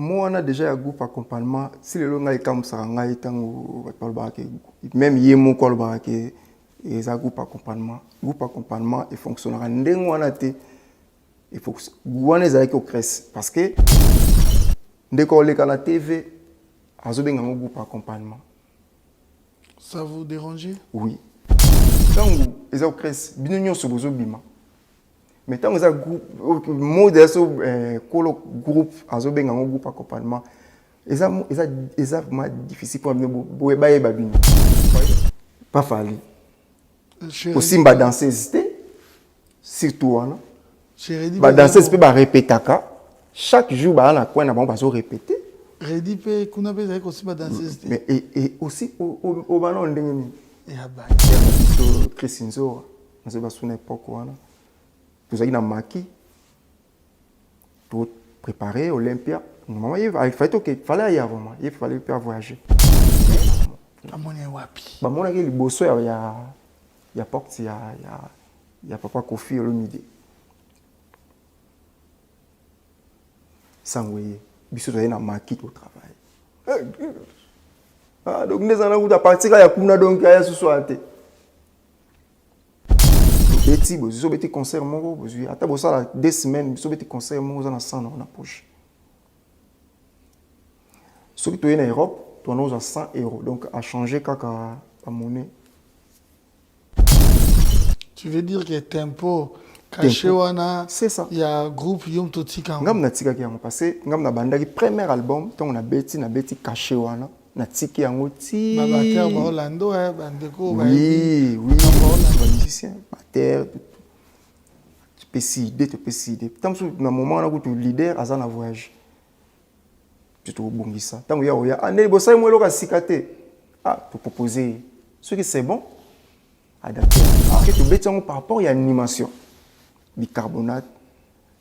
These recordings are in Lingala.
Moi, on a déjà un groupe accompagnement. Si le long est comme ça, même yémo kolbarake, et ça groupe accompagnement. Groupe accompagnement, il fonctionnera. Il faut que vous ayez au CRES. Parce que, dès qu'on est à la TV, il y a un groupe accompagnement. Ça vous dérangeait? Oui. Quand vous êtes au CRES, vous avez un bima. Mais quand vous avez un groupe, modèle groupe, un groupe accompagnement, c'est difficile pour vous. Pas fallu. Aussi, on va danser, surtout. Bah danser c'est pas répéter chaque jour bah on a quoi on va répéter Redi pe kuna pe zai kosi ba danser mais et aussi au ballon ndenge et aba Christinzo na se ba suna époque wana vous avez na maki pour préparer Olympia normalement il fallait y avoir il fallait pas voyager amoni wapi ba mona ke liboso ya porte ya papa Kofi Olomide. Sans voyer, biso na marqué au travail. Ah donc nous allons à partir ya kuna donc ya ce soir té. Petit bozo petit concert mon bozo ata bosa la 2 semaines biso petit concert mon na 100 na poche. Ceux qui sont en Europe, tu as 100 €. Donc à changer kaka la monnaie. Tu veux dire que tempo caché wana c'est ça. Il y a un groupe Yom Totika. Ngam na tika ki yango parce que ngam na bandaki premier album tant on a beti caché wana na tiki yango ti Babater ba Orlando bandeko ba oui ba musicien bater tu peux décider tant que na moment on a tu leader azana voyage tu te bongisa tant ya oya ane bosa mo loka sikate ah pour proposer ce qui c'est bon adapter que tu beti yango par rapport à l'animation bicarbonate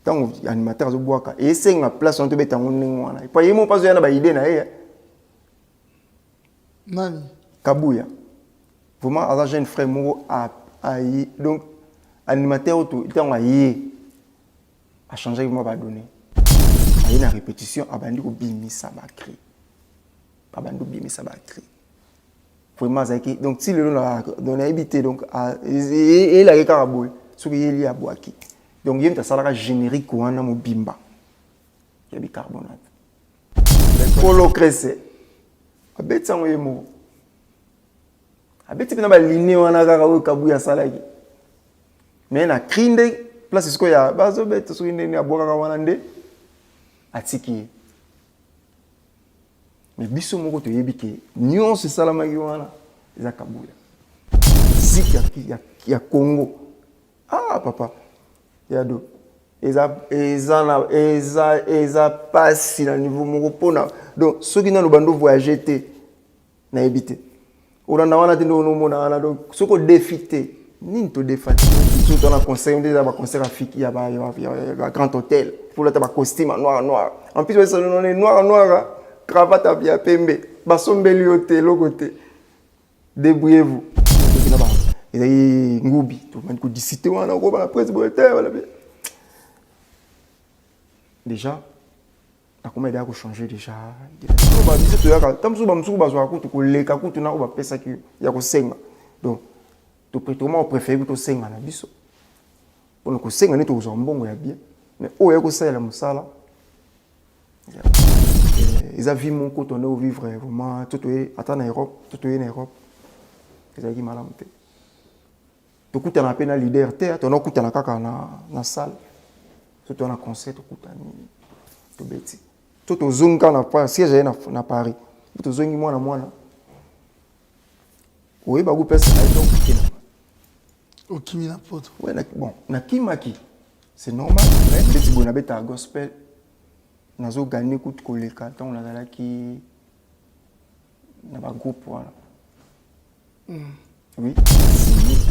tant animateur zo boaka et c'est une place on te beta ngongo wana pa yemo pas yana ba idée na ye nani Kabuya vraiment à jeune frère moko a donc animateur tout tant a changé moi ba donner a une répétition abandi ko bimisa ba cri abandi bimisa ba cri vraiment zaki donc si le long donner habité donc et la karaboy ce qui est lié à boaki. Donc, il y a un salaire générique ou un bimba. Il y a bicarbonate. Pour le cresser. Abet ça moye mo. Abet tu na ba ligne wana kaka o kabuya salaki. Mais na krinde place ce ko ya bazo bet so inde ni aboka ka wana nde atiki. Mais biso moko to yebike nyonso salama ki wana za kabuya. Zika ya Congo. Ah papa yado eza passe na niveau moko pona donc ceux qui n'ont bando voyager té na éviter on a wana te no mona wana donc ce ko défiter ni to défati tout on a conseil on déjà ba concert afiki ya ba grand hôtel pour le tabac costume noir en plus ça on est noir cravate à bien pembe ba sombeli hôtel au côté débrouillez-vous et aí ngubi tout man ko disiter wana ko ba presse bolter wala déjà na comment il changer déjà ba biso to yaka tamsu ba msuku bazwa ko to koleka ko to na ko ba pesa ki ya ko senga donc to prétolement préféré to senga na biso pour ko senga ni to zo mbongo ya bien mais o ya ko sala musala ils a vu mon ko to na vivre vraiment tout est attendre en Europe tout est en Europe ils a qui malamte to kutana pe na leader te to na kutana kaka na salle to na concert to kutani to beti to zunga na pa siège na Paris to zongi mwana oui ba go pesa na to kutena o kimi na poto ouais bon na kimaki c'est normal mais beti bona beta gospel nazo gagner coup de koleka tant on a ki na ba groupe voilà oui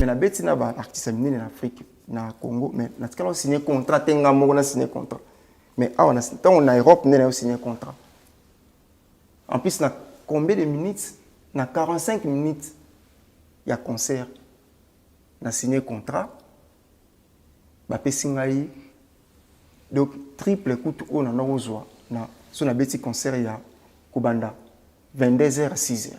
mais la bête n'a pas artiste miné en Afrique na Congo mais na tika signé contrat tenga moko na signé contrat mais ah on a tant on a Europe n'a signé contrat en plus na combien de minutes na 45 minutes il y a concert na signé contrat ba pesingai donc triple coup on a ozwa na sur la petit concert il y a Kubanda 22h à 6h.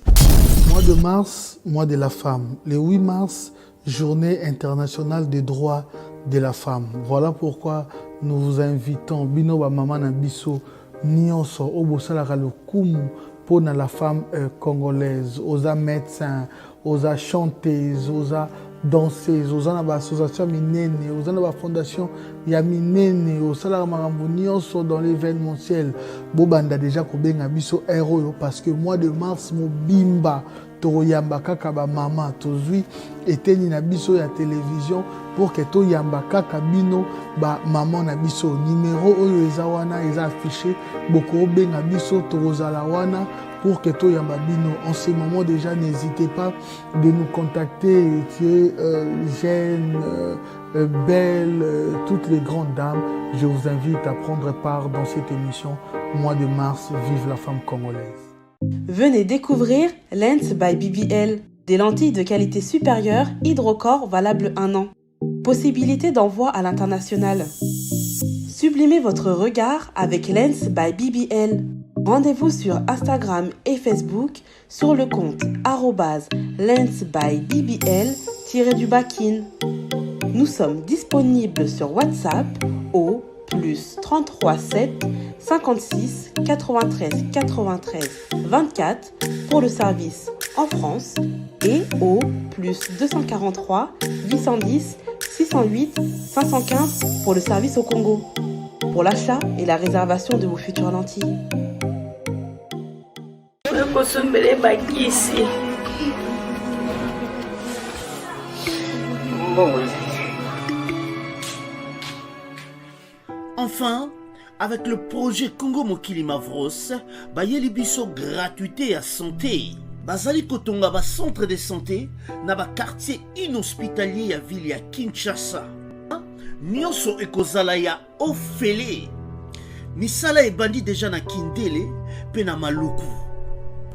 Mois de mars, mois de la femme. Le 8 mars, journée internationale des droits de la femme. Voilà pourquoi nous vous invitons bino ba mama na biso nyonso obosalaka lokumu pour la femme congolaise, aux médecins, aux chanteuses, aux danseuses, aux associations minene, aux fondations ya minene, aux salariés nyonso dans l'événementiel. Bobanda déjà kobenga biso héros parce que mois de mars mobimba toyamba kaka ba mama tozui eteni na biso ya télévision pour que toyamba kaka bino ba maman na biso numéro oyo eza wana eza affiché boko benga biso tozala wana pour que toyamba bino. En ce moment déjà n'hésitez pas de nous contacter, Jeanne, Belle, toutes les grandes dames. Je vous invite à prendre part dans cette émission mois de mars. Vive la femme congolaise. Venez découvrir Lens by BBL, des lentilles de qualité supérieure, hydrocore valable 1 an. Possibilité d'envoi à l'international. Sublimez votre regard avec Lens by BBL. Rendez-vous sur Instagram et Facebook sur le compte @lensbybbl_kin. Nous sommes disponibles sur WhatsApp au +33 7 56 93 93 24 pour le service en France et au +243 810 608 515 pour le service au Congo. Pour l'achat et la réservation de vos futures lentilles. Enfin, avec le projet Congo Mokili Mavros, bayeli biso gratuité à santé. Bazali kotonga ba centre de santé na ba quartier inhospitalier ya ville ya Kinshasa. Nyonso ekozala ya ofele. Misala ebandi déjà na Kindele pe na Maluku.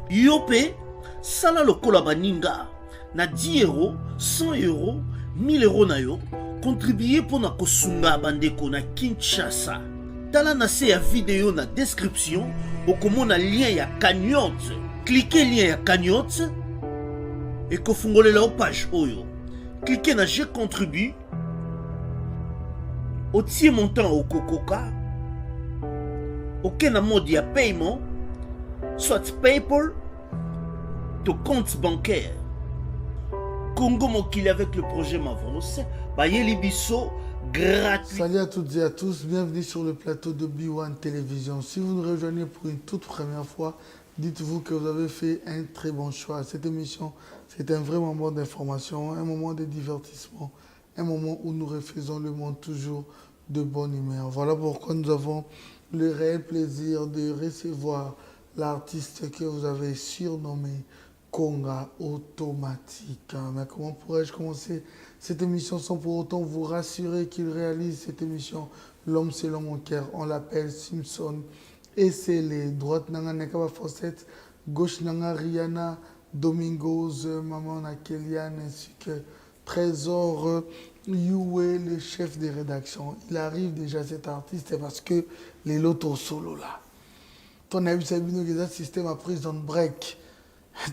Yope sala lokola baninga na 10 euros, 100 euros, 1000 euros na yo. Contribuer pour na kosunga bandeko na Kinshasa. Tala na se ya vidéo na description okomona lien ya cagnotte. Cliquez lien ya cagnotte et kofungolela o page oyo. Cliquez na je contribue. Otie montant au Kokoka. Aucun mode de paiement, soit PayPal, ton compte bancaire. Congo Mokili avec le projet Mavros, Bayeli Bisso gratuit. Salut à toutes et à tous, bienvenue sur le plateau de B1 Télévision. Si vous nous rejoignez pour une toute première fois, dites-vous que vous avez fait un très bon choix. Cette émission, c'est un vrai moment d'information, un moment de divertissement, un moment où nous refaisons le monde toujours de bonne humeur. Voilà pourquoi nous avons le réel plaisir de recevoir l'artiste que vous avez surnommé Conga Automatique. Mais comment pourrais-je commencer cette émission sans pour autant vous rassurer qu'il réalise cette émission L'homme selon mon cœur. On l'appelle Simpson. Et c'est les droites nanga Nekaba Fawcett, gauche nanga Rihanna, Domingos, maman na Kellyanne ainsi que Trésor Youé, le chef de rédaction. Il arrive déjà cet artiste parce que les lotos solo là. Ton avis Sabino Geza système à prison break.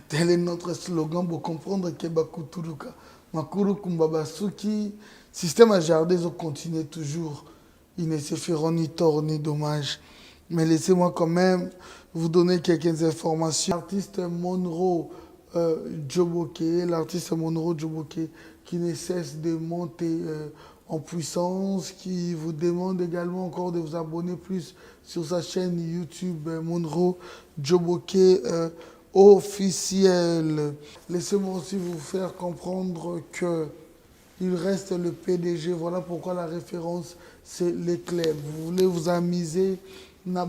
Tel est notre slogan pour comprendre que Bakutuluka. Makuru Kumbabasuki. Système à jardin, continue toujours. Ils ne se feront ni tort ni dommage. Mais laissez-moi quand même vous donner quelques informations. L'artiste Monroe Djoboke, l'artiste Monroe Djoboke, qui ne cesse de monter en puissance, qui vous demande également encore de vous abonner plus sur sa chaîne YouTube Monroe Djoboke officiel. Laissez-moi aussi vous faire comprendre qu'il reste le PDG. Voilà pourquoi la référence, c'est l'éclair. Vous voulez vous amuser, n'a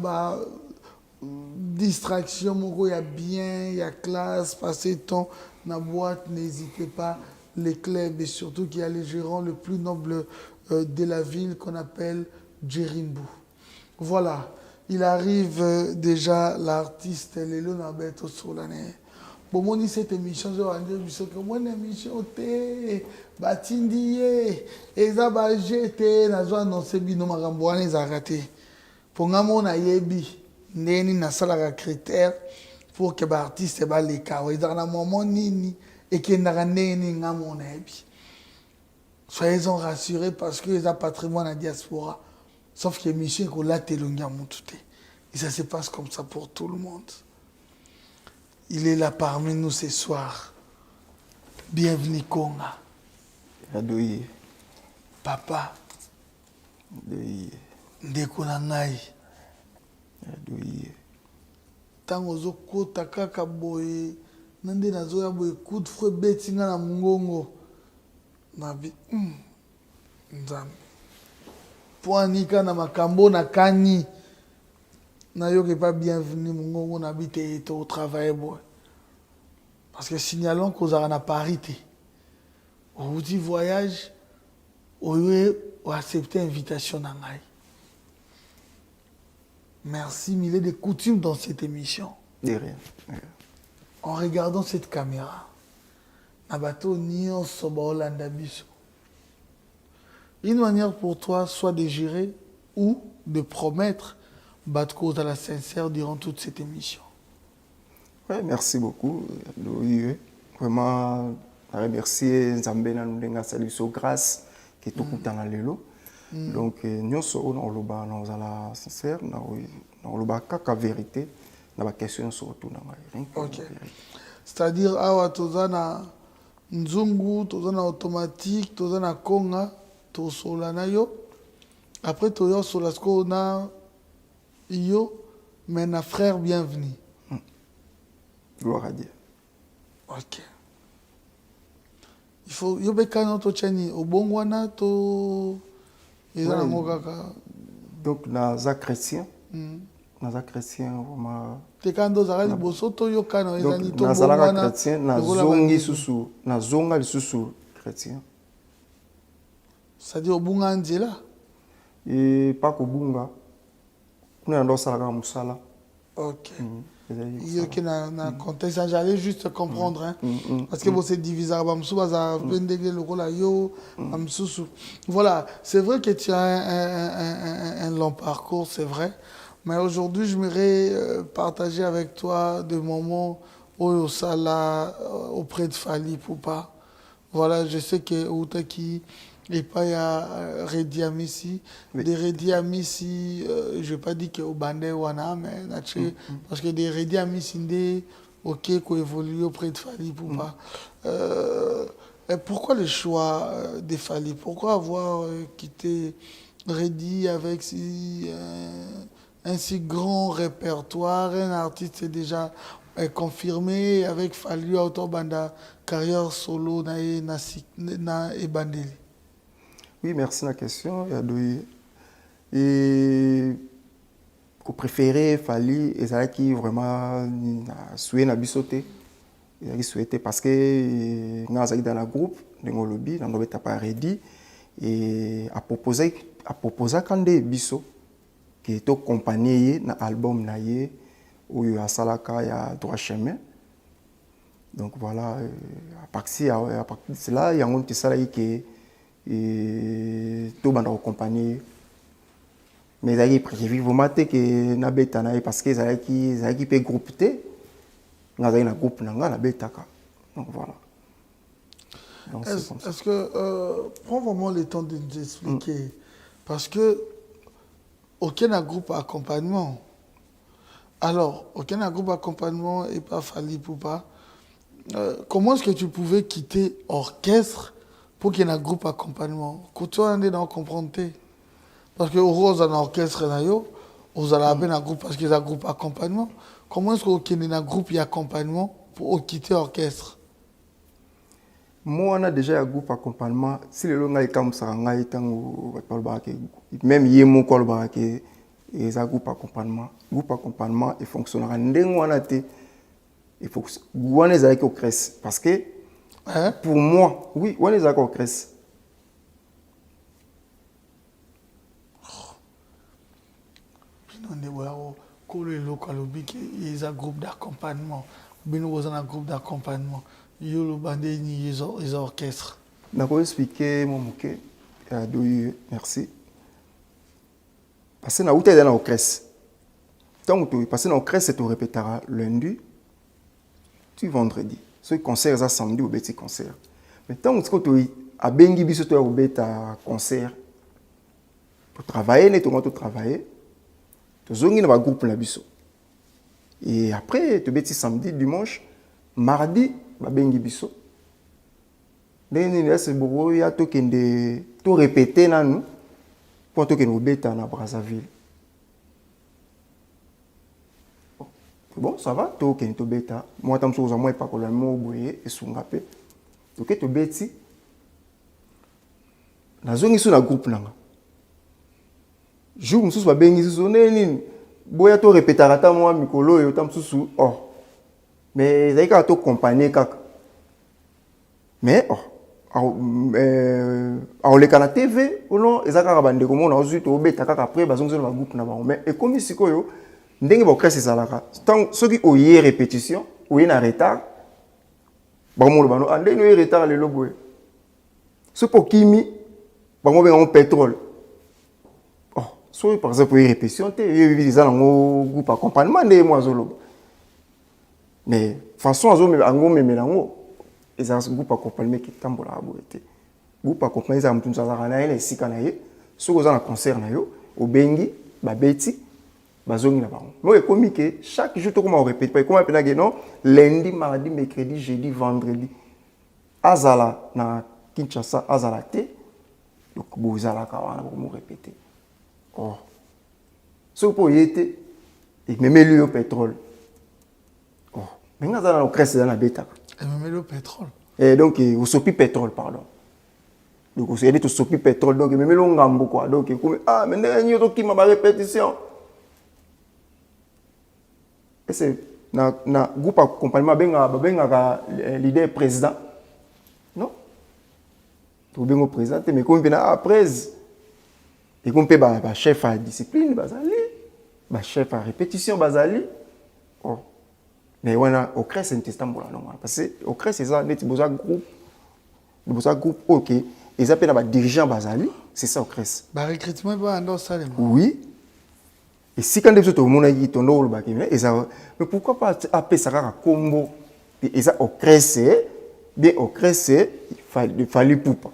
distraction, il y a bien, il y a classe, passer temps dans la boîte, n'hésitez pas. Les clubs et surtout qu'il y a le gérant le plus noble de la ville qu'on appelle Djerimbu. Voilà, il arrive déjà l'artiste Lelo Nabeto Solane. Bon, moi, cette émission, je vais dire que mon émission, c'est Batindi, Ezaba, j'étais, Nazo annoncé Bino Maramboane, ils ont raté. Pour moi, on a yebi. ndeni nasalaka critère pour que baartiste baleka ezalaka na moment nini ekendaka ndenge nini nga mona yebi. Soyez-en rassurés parce que les patrimoine à diaspora. Sauf que Michel Kola Telongia Moutouté. Et ça se passe comme ça pour tout le monde. Il est là parmi nous ce soir. Bienvenue Konga. Adoye. Papa. Adoye. Ndeko na ngai. Adoye. Tango zo kota kaka boye. Nande nazo ya boye coup de fouet betinga na mungongo. Nabi nzambe poanika na makambo na kani na yoke pas bienvenue mungongo na bité au travail boy parce que signalons qu'on a na parité au dit voyage au accepter invitation na ngai. Merci mille de coutumes dans cette émission. De rien. En regardant cette caméra Abato nyonso baolanda biso. Une manière pour toi soit de gérer ou de promettre Batko à la sincère durant toute cette émission. Ouais, merci beaucoup. Vraiment, remercier Nzambe na ndenga saliso grâce qui tout kutana lelo. Donc nyonso on loba na ozala sincère na loba kaka vérité na ba question surtout na ngai. OK. C'est-à-dire awa tozana Nzungu, tozana automatique, tozana Konga, tosola na yo. Après toyo solasko na yo, mais na frère bienvenue. Gloire à Dieu. OK. Il faut yo bekano to chani obongwana to ezana ngokaka. Donc naza chrétien. Naza chrétien vraiment. Tekando zali bosoto yo kana ezani to bongwana. Naza chrétien na zonga lisusu chrétien. C'est-à-dire obunga nzela. Et pas kobunga. Kuna ndo sala musala. OK. Yo qui na contexte j'allais juste comprendre hein parce que c'est divisé bamsu baza pendege lokola yo bamsusu. Voilà, c'est vrai que tu as un long parcours, c'est vrai. Mais aujourd'hui, je voudrais partager avec toi des moments au Sala auprès de Fally Ipupa. Voilà, je sais que Outaki et pas ya Redi Amissi. Des Redi Amissi, je ne vais pas dire que au Bandé Wana, mais parce que des Redi Amissi, ok, qu'on évolue auprès de Fally Ipupa. Pourquoi le choix de Fally? Pourquoi avoir quitté Redi avec un si grand répertoire, un artiste déjà confirmé avec Fally Autobanda, carrière solo na Ebandeli. Oui, merci la question. Et vous préférez Fally et ça qui vraiment souhaité na bisoté. Il a souhaité parce que nous sommes dans le groupe de Ngolobi, nous avons pas Redi et à proposer quand des biso qui est accompagné dans l'album naïe où il y a Salaka, il y a Droit Chemin. Donc voilà, à partir de cela, il y a un petit salaire qui est tout le monde accompagné. Mais il y a prévu vraiment que na beta naïe parce que ça qui peut grouper, nous avons un groupe na beta. Donc voilà. Est-ce que prends vraiment le temps de nous expliquer parce que aucun groupe d'accompagnement. Alors, aucun groupe d'accompagnement et pas Fally Ipupa. Comment est-ce que tu pouvais quitter orchestre pour qu'il y ait un groupe d'accompagnement? Quand tu as comprendre. Parce que Rose a un orchestre, vous avez un groupe parce qu'il y a un groupe d'accompagnement. Comment est-ce qu'il y a un groupe d'accompagnement pour quitter orchestre? Moi, on a déjà un groupe d'accompagnement. Si le long est comme ça, même si mon col et un groupe d'accompagnement. Le groupe d'accompagnement fonctionnera. Il faut que on est avec Ocres. Parce que pour moi, oui, on est avec Ocres. Il y a un groupe d'accompagnement. Il y a un groupe d'accompagnement. Il y a un orchestre. Je vais expliquer mon moquet. Merci. Parce que nous avons un orchestre. Tant que tu passes dans le crèche, tu répéteras lundi, tu vendredi. Ce concert, ça samedi ou petit concert. Mais tant que tu as bengi biso tu as un concert, pour travailler, tu vas travailler, tu as un groupe la biso. Et après, tu as samedi, dimanche, mardi, tu as bengi biso. Donc, c'est bon, il y a tout répéter pour que nous bêta na Brazzaville. Bon, ça va, tout que nous bêta. Moi, je suis moi pas que le mot boye et sungapé. Donc, tu bêti. Na zone ici na groupe nanga. Jour mususu ba bengi so nini. Boya to répéter ata moi mikolo yo tam susu. Oh. Mais ça ka to compagnie kaka. Mais oh. Le canal TV ou non ezaka bande comme on a aussi to beta kaka après bazonzo na groupe na ba mais et comme sikoyo ndenge bo kresi salaka tant ceux qui oye répétition ou na retard ba mo bano ande no retard le lobo ce pour kimi ba mo ben pétrole oh so par exemple répétition te visa na groupe accompagnement de moi zolo mais façon azo me ango me melango et ça groupe accompagnement qui tambola aboité groupe accompagnement ça mutu nzala na ele sika na ye soko za na concert na yo obengi ba beti bazongi na bango moi ekomi que chaque jour to comme on répète pas comme appena que non lundi mardi mercredi jeudi vendredi azala na Kinshasa azala te donc bozala ka wana ko mo répéter oh so po yete et même le pétrole oh mais ngazala no crèche na beta. Et même le pétrole. Et donc, au sopi pétrole, pardon. Donc, on s'est dit au sopi pétrole, donc, même le ngambo, quoi. Donc, ah, mais il y a qui m'a répétition. Et c'est, na groupe accompagnement, l'idée président. Non? Tout bien au président, mais comme il après, et comme il y a chef à discipline, chef à répétition, oh. Mais voilà, au crèche c'est un testambola non parce que au crèche c'est ça net besoin groupe OK ils appellent la dirigeant bazali c'est ça au crèche ba recrutement ba ndo salem oui et si quand des autres mon aïe ton rôle ba mais pourquoi pas appeler ça à combo et ça au crèche bien au crèche il fallait poupa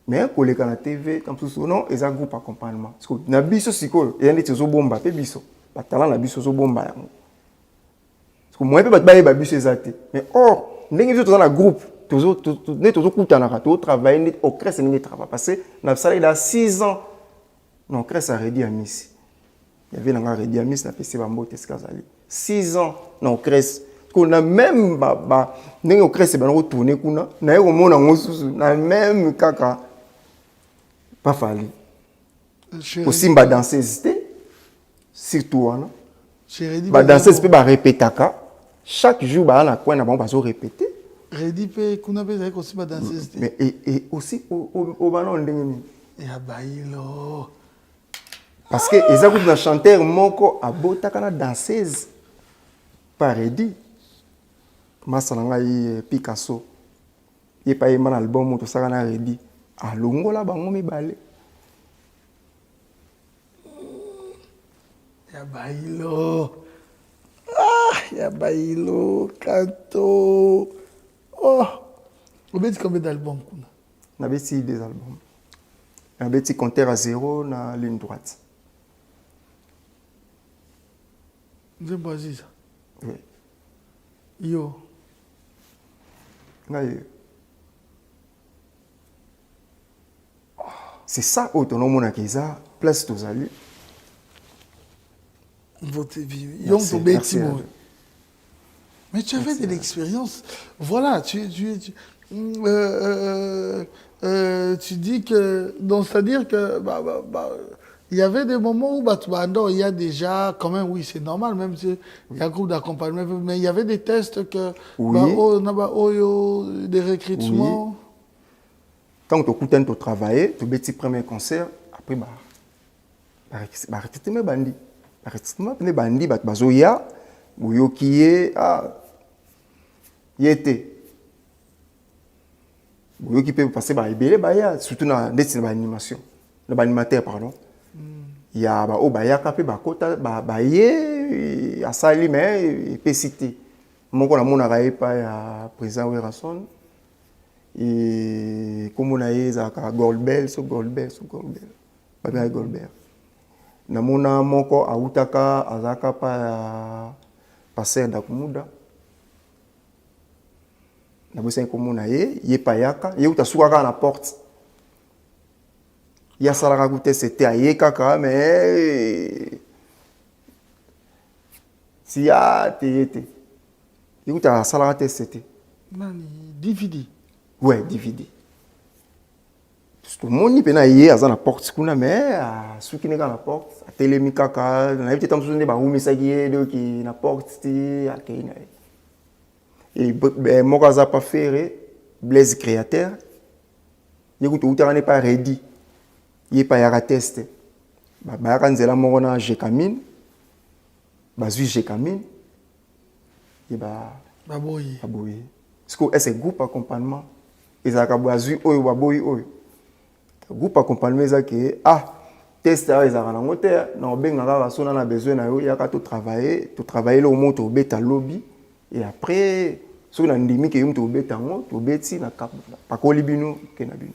mais pour les canaux TV comme tout non ils a groupe accompagnement parce que na biso siko et ndeti zo bomba pe biso batala na biso zo bomba yango parce que moi pe ba biso ezate mais or ndenge biso dans la groupe tozo kutana ka to travailler net au crèche ni travail parce que na sala il a 6 ans non crèche a redi à Miss il y avait na redi à Miss na PC ba mbote skazali 6 ans non crèche qu'on a même ndenge au crèche ba retourner kuna na yo mona ngosusu na même kaka pas fallu aussi ba danseuse surtout wana ba danseuse pe ba répétaka chaque jour ba na coin na ba zo répéter redi pe kuna pe za ko si ba danseuse mais et aussi au banon ndenge ni ya bailo parce que eza ko na chanteur moko abotaka na danseuse pas redi masala ngai Picasso ye pa ye man album to saka na redi alongola bango mibale ya bailo ya bailo canto oh on met combien d'albums kuna na beti 2 albums na beti compteur à 0 na ligne droite j'ai boisé ça oui yo c'est ça autonome na kiza place tozali votre vie mais tu avais de l'expérience voilà tu dis que donc c'est-à-dire que il y avait des moments où il y a déjà quand même oui c'est normal même si il y a un groupe d'accompagnement mais il y avait des tests que oui. des recrutements oui. Tant que tu as travaillé tu bêtis premier concert après recrutement bandi recrutement ne bandi bazoya boyokiye yete boyoki peut passer ba ebele ba ya surtout na ndeti na animation na animateur pardon ya ba o ba yaka pe ba kota ba ye asali mais epesité moko na mona ka epa ya président Werason et comme na ye za ka Goldbell ba bien Goldbell na mona moko autaka azaka pa ya passer dakumuda na bosa ko mona ye pa yaka ye utasuka ka na porte ya salaka ku c'était aye kaka mais si ya te uta salaka c'était nani DVD ouais DVD tout le monde pena ye aza na porte kuna mais suki ne ka na porte atelemi kaka na yebite tamso ne ba umisa ki de ki na porte ti akena et moko aza pas faire Blaise créateur yekuto uta ne pas ready ye pa ya test ba ya kanzela moko na Jekamine bazui Jekamine ye ba baboyi parce que est groupe accompagnement ezaka bazui oyo baboyi oyo groupe accompagnement ezaki test ezaka na ngote na obenga ka sona na besoin na yo ya ka to travailler le moto beta lobby et après so na ndimi ke yumto beta ngo to beti na kap pa ko libino ke na bino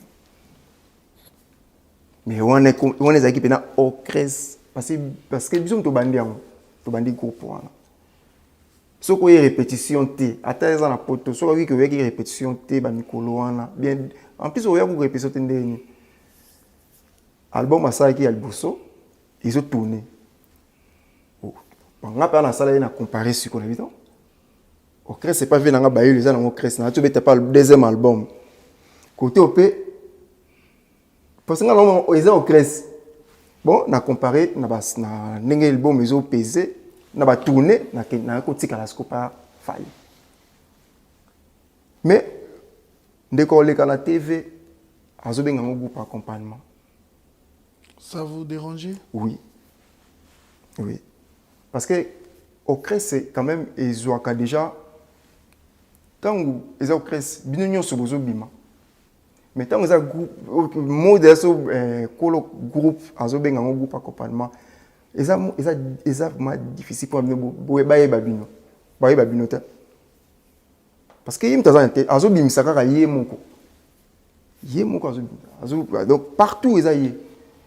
mais on est équipé na ocres parce que biso to bandi groupe wana so ko répétition t ata za na poto so ko ki répétition t ba mikolo wana bien en plus o ya ko répétition t ndeni album asala ki albuso ils ont tourné on a pas na sala na comparer sur ko évident ocres c'est pas vu na ba les na ocres na tu beta pas le deuxième album côté op parce que nous ils ont crès bon na comparer na bas na ndenge album ils ont pesé na ba tourner na ko tika la scopa faille mais ndeko le kana TV azobenga ngo groupe accompagnement ça vous dérangeait oui parce que au crès c'est quand même ils ont déjà tangu ils ont crès binonyo sobozo bima mais tant que groupe mode so kolo groupe azobenga ngo groupe accompagnement eza vraiment difficile pour me baye babino ta parce que yim tazan azobimisa kaka ye moko azo donc partout eza ye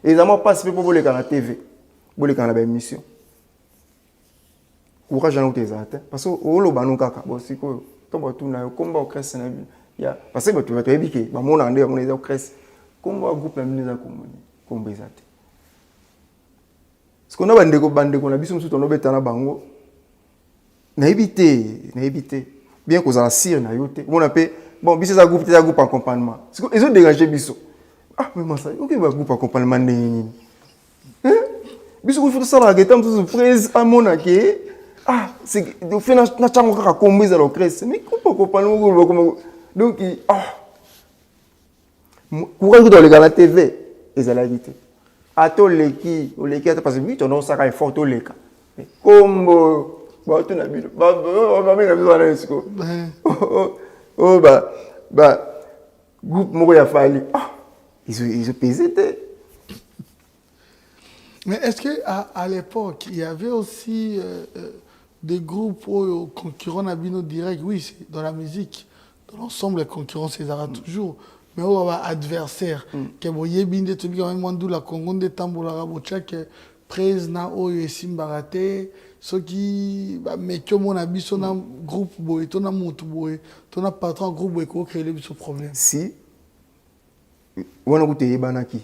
ezama passe pour boleka na TV boleka na ba émission courage na utezata parce que oloba no kaka bo siko to batu na komba o crèche na ya parce que tu vas te ebike ba mona ndé on eza o crèche komba groupe na mineza komba ezate parce que on a bande ko na biso musuto no betana bango na éviter bien que ça sire na yote on appelle bon biso za groupe accompagnement parce que ils ont dégagé biso mais moi ça OK ba groupe accompagnement ni biso ko faut ça la geta musuto prise à mona ke c'est de faire na chango ka komba za lo crèche mais groupe accompagnement comme donc courage dans la TV et à la vérité ato leki ata parce que oui tu as ça ka fort to leka comme ba tu na bino ba menga biso na esiko groupe moko ya fali ils ont pesé. Mais est-ce que à l'époque il y avait aussi des groupes concurrents à bino direct oui c'est dans la musique dans l'ensemble les concurrents c'est toujours mais on va adversaire que voyez bien de tout quand même d'où la Congo de tambola bochak prise na oyo simbarate ce qui mais que mon abi son groupe boy ton amout boy ton patron groupe boy ko créer le problème si on a goûté banaki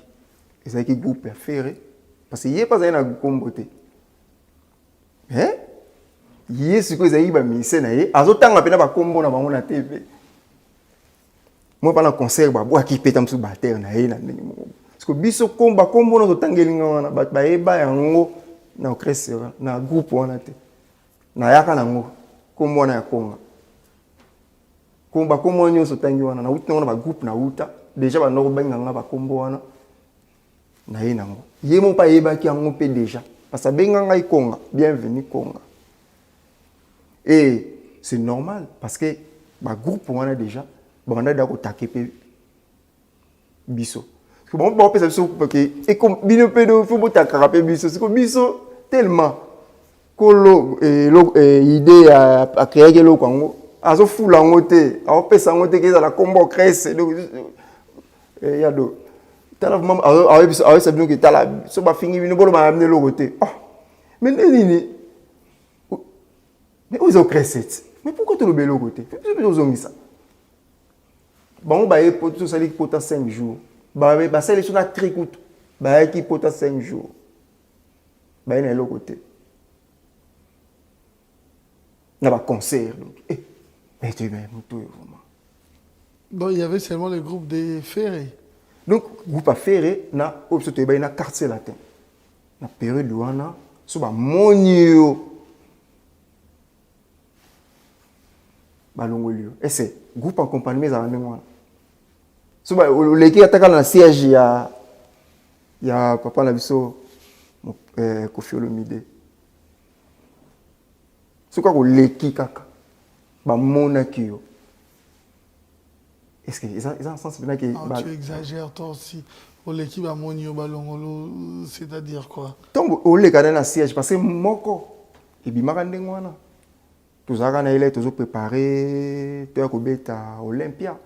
et ça qui groupe préféré parce que y a pas un comboté y ce que ça y ba mise na ye azotanga pena ba kombo na bango na TV. Moi pendant concert bois qui pète sur batteur na ye na ndenge moko parce que biso komba kombo no tangelinga wana ba eba yango na crèche na groupe wana te na yaka nango kombo na ya konga komba kombo nyo so tangi wana na utina ba groupe na uta déjà ba no benga nga ba kombo wana na ye nango ye mo pa eba ki yango pe déjà parce que benga nga ikonga bienvenue konga et c'est normal parce que ba groupe wana déjà banda da ko takepe biso Bon, on peut ça parce que et comme bino pedo faut botter carapé biso, c'est comme biso tellement kolo et idée à créer que lo Congo. Azo fula ngote, a opesa ngote que la combo cresse donc et ya do. Tala vraiment a ça bien que tala so ba fini bino bolo ba amener lo côté. Ah. Mais nini mais où ils ont créé. Mais pourquoi tu le bel côté? Ils ont mis ça. Bon, bah, il faut tout ça, il faut 5 jours. Bah, ça, il est sur la tricoute. Bah, il faut 5 jours. Bah, il est de l'autre côté. Il y a un concert. Mais tu es même tout, vraiment. Donc, il y avait seulement le groupe des ferrés. Donc, le groupe à ferré, il y a un quartier latin. Il y a une période où on a un monio. Et c'est le groupe en compagnie, mais ça va. So ba leki ataka na siège ya papa na biso Koffi Olomide. So ka ko leki kaka ba mona kio. Est-ce que ils ont sens bien que tu exagères toi aussi. Au leki ba monio balongolo, c'est-à-dire quoi? Donc au leki na siège parce que moko et bimaka ndengwana. Tozaka na ile tozo préparer to beta Olympia.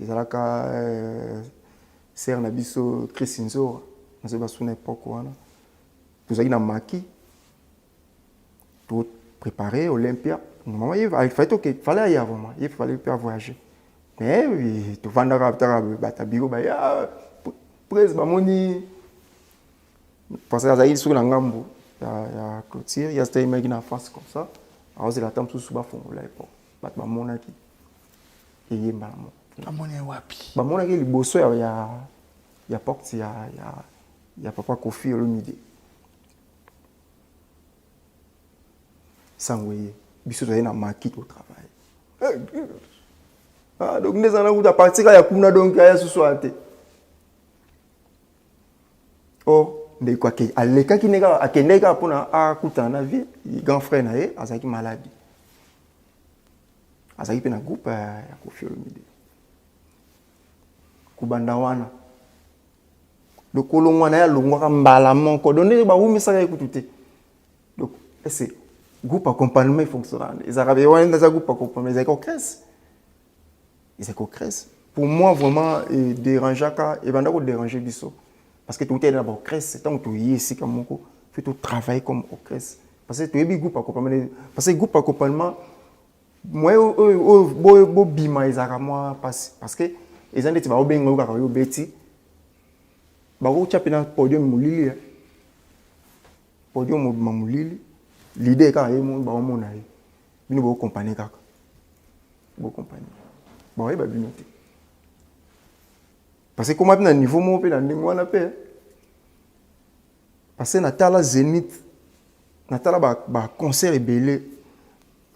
Ils ont la serre na biso Chris Nzora na se basu na époque wana tout ça na maki tout préparer Olympia maman il fallait y avoir il fallait pas voyager mais oui tu vendre bata biro ba ya presse ba moni parce que ça il sur na ngambo ya clôture il y a cette image na face comme ça alors c'est la temps sous ba fond là époque ba mona ki yemba mo Amone wapi. Ba mona ke liboso ya porte ya papa Koffi Olomide. Sangweye, biso na maki au travail. Ah donc les ana kuta partir ya kuna donc ya suswate. Oh, ndeko kwa ke aleka kineka akendeka pona akuta na vie, grand frère na ye azaki malade. Azaki pe na groupe ya Koffi Olomide. Kubanda wana lokolo wana ya longwa mbala moko donné ba wumi saka ekutute donc c'est groupe accompagnement fonctionnel ils arabe wana za groupe accompagnement ils éco-cresse pour moi vraiment déranger ka et banda ko déranger biso parce que tout est dans ba cresse tant que tu ici comme moko faut tout travailler comme au cresse parce que tu es groupe accompagnement parce que groupe accompagnement moi bo bima ils arabe moi parce que ils ont dit va bien ngouka ka yo beti ba ko chapina podium mulili podium mulili l'idée ka yemo ba mo na yi bino bo compagnie kaka bo compagnie ba oui ba bino te parce que comment na niveau mo pe na ndingo na pe parce que na tala Zénith na tala ba concert ebele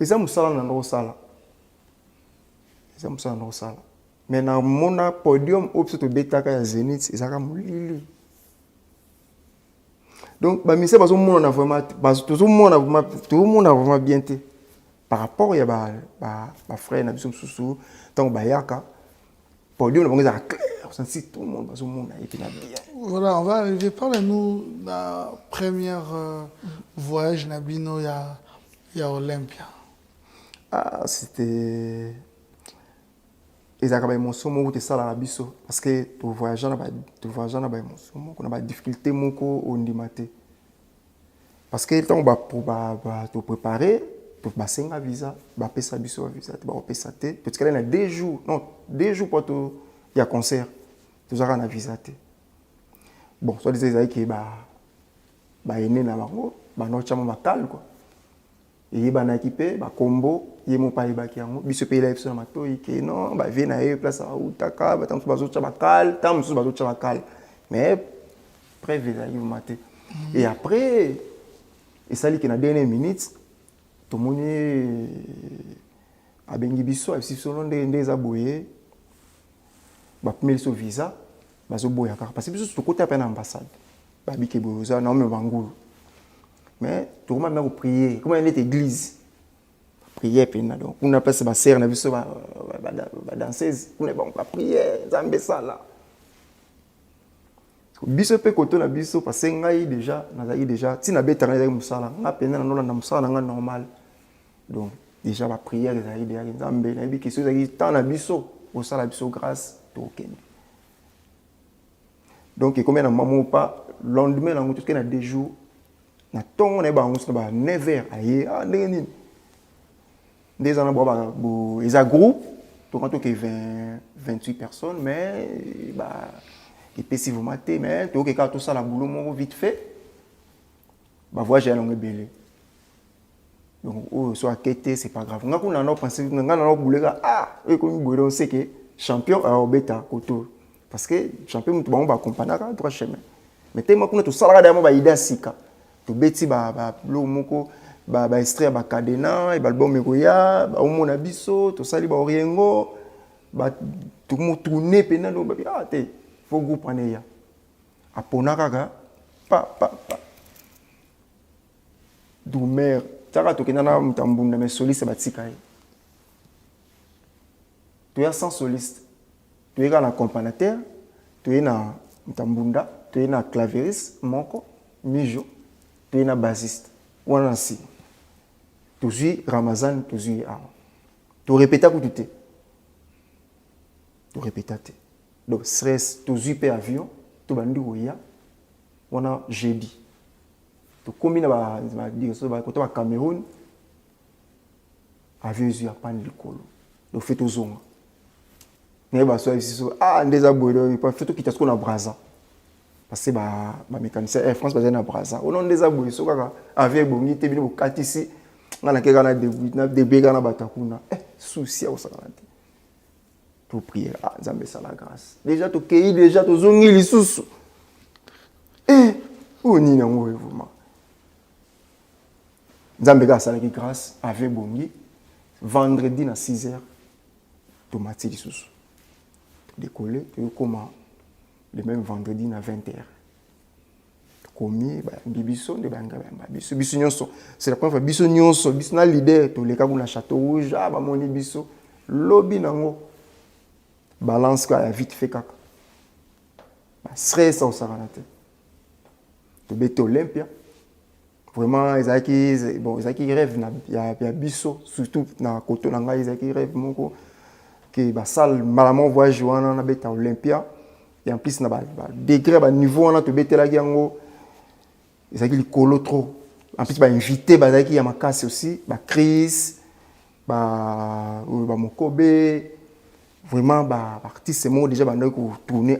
eza musala na ndo sala eza musala na ndo sala. Mais dans mon podium, au pseudo bêta ya Zénith, ils ont mulili. Donc, bah, mais c'est parce que tout le monde a vraiment bien été. Par rapport à ma frère, na biso sous tant bayaka, podium, on a clair, on sent tout le monde, tout le monde a été bien. Voilà, on va arriver. Parlez-nous de la première voyage Nabino, il y a Olympia. Ah, c'était. Ils ont émotion mo te sala biso parce que tu voyager na ba émotion mo na ba difficulté moko ondimate parce que tant ba pour te préparer tu ba senga visa ba pesa biso visa tu ba pesa te peut-être qu'elle a 2 jours pour te il y a concert tu auras na visa te bon soit disait que ba ene na bango ba no chama makal quoi et ba na équipé ba combo yemo pa ibaki yango biso pe live sur matoi ke non ba vie na e place à utaka ba tam bazo chabakal tam bazo chabakal mais prévu là il maté et après et ça li que na dernière minute to moni abengi biso si solo ndeza boye ba premier so visa bazo boya car parce que biso to côté à ambassade ba bike boza na me bangulu mais tout le monde m'a prié comment est l'église prier pena donc on a passé ma sœur na biso ba danseuse on est bon pas prier nzambe sala biso pe koto na biso parce que ngai déjà ti na beta ngai musala nga pena na musala nga normal donc déjà ba prière ezali déjà nzambe na bi question ezali tant na biso au sala biso grâce to ken donc combien na maman pas lendemain na ngoto na 2 jours na tongo na ba ngoto ba 9h aye ndenge nini des ans bo eza groupe to quand que 28 personnes mais bah et puis si vous matez mais to que tout ça la boulot mon vite fait bah voyage à longue belé donc oh soit quêter c'est pas grave nga kuna na penser nga na boulega et comme boulot on sait que champion à beta koto parce que champion mutu ba accompagner à droit chemin mais tellement kuna to sala da mo ba ida sika to beti ba lo moko ba extrait ba cadena et ba album ekoya ba omona biso to sali ba oriengo ba tout mo tourner pena do ba te faut groupe aneya apona kaka pa du mer taka to kenana mutambunda mais soliste batika ye tu es sans soliste tu es un accompagnateur tu es na mutambunda tu es na clavieriste moko mijo tu es na bassiste wana si toujours Ramazan toujours tu répètes à tout tu répètes donc stress toujours pe avion tu bandi oya wana jeudi tu combine ba dire so ba côté ba Cameroun avion zu apande likolo donc fait tozonga ne ba so ici ndeza bodo pas fait kita ko na Brazza parce que ba mécanicien Air France ba na Brazza on ndeza bodo so kaka avion bongi te bino katisi ngana ke kana de bega na batakuna souci au sakanate pour prier nzambe sala grâce déjà to kei déjà to zongi lisusu oni na ngo vraiment nzambe ka sala ki grâce avec bongi vendredi na 6h to mati lisusu décoller to comment le même vendredi na 20h komi ba bibiso de banga ba biso nyonso c'est la première fois biso nyonso biso na leader to leka kuna château rouge ba moni biso lobby nango balance quoi vite fait kaka ba stress au saranate to bete Olympia vraiment ezaki rêve na ya biso surtout na koto na ngai ezaki rêve moko que ba salle malamon voyage wana na beta Olympia et en plus na ba degré ba niveau wana to bete la yango ezaki likolo trop en plus ba invité ba zaki ya makasi aussi ba Chris ba Mokobe vraiment ba artiste mo déjà ba ndako ko tourner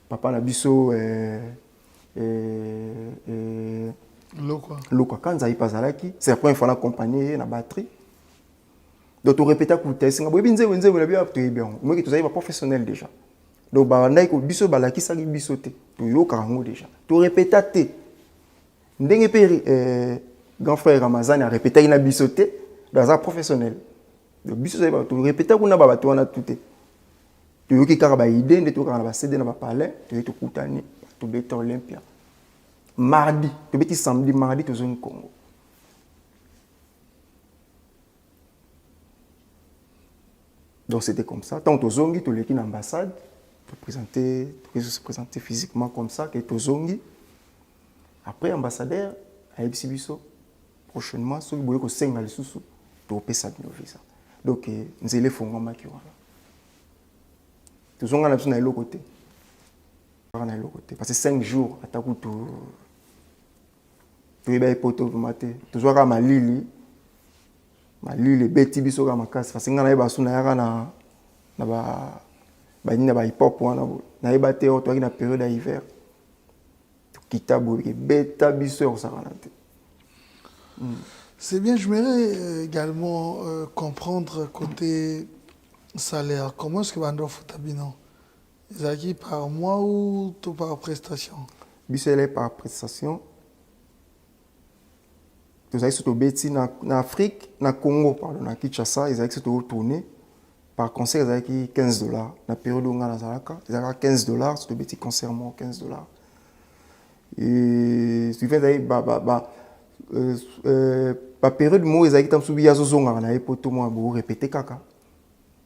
papa na biso Lokwa kanza ipazalaki c'est la première fois na accompagner na batterie donc to répéter ku test nga bobi nzewe na bien to bien moi qui to zali ba professionnel déjà donc ba ndako biso balaki saki biso te to yoka ngo déjà to répéter te ndenge pe grand frère Ramazan a répété na biso te dans un professionnel donc biso zali ba to répéter kuna ba bato wana tout te to yoki kaka ba idée nde to kaka na ba CD na ba palais to to kutani to beta Olympia mardi to beti samedi mardi to zone Congo donc c'était comme ça tant to zongi to leki na ambassade to se présenter physiquement comme ça que to zongi après ambassadeur a biso prochainement so boye ko senga lisusu to pesa bino visa donc nzele fongama ki wala to zonga na biso na eloko te parce que 5 jours ataku to eba poto maté to zoka malili beti biso ka makasi parce que ngana eba suna yaka na ba hip hop wana na eba te to na période d'hiver to kitabo ke beta biso ça te. C'est bien, je voudrais également comprendre côté salaire. Comment est-ce que Bando Foutabino est acquis par mois ou tout par prestation? Bissele par prestation. Tous les autres bêtis en Afrique, na Congo, pardon, na Kinshasa, ils ont retourné par concert, ils ont $15. Dans la période où on a ils ont $15, c'est un petit concert, $15. Et si vous faites par période où ils ont subi à Zozonga, on a poto moi, vous répétez kaka,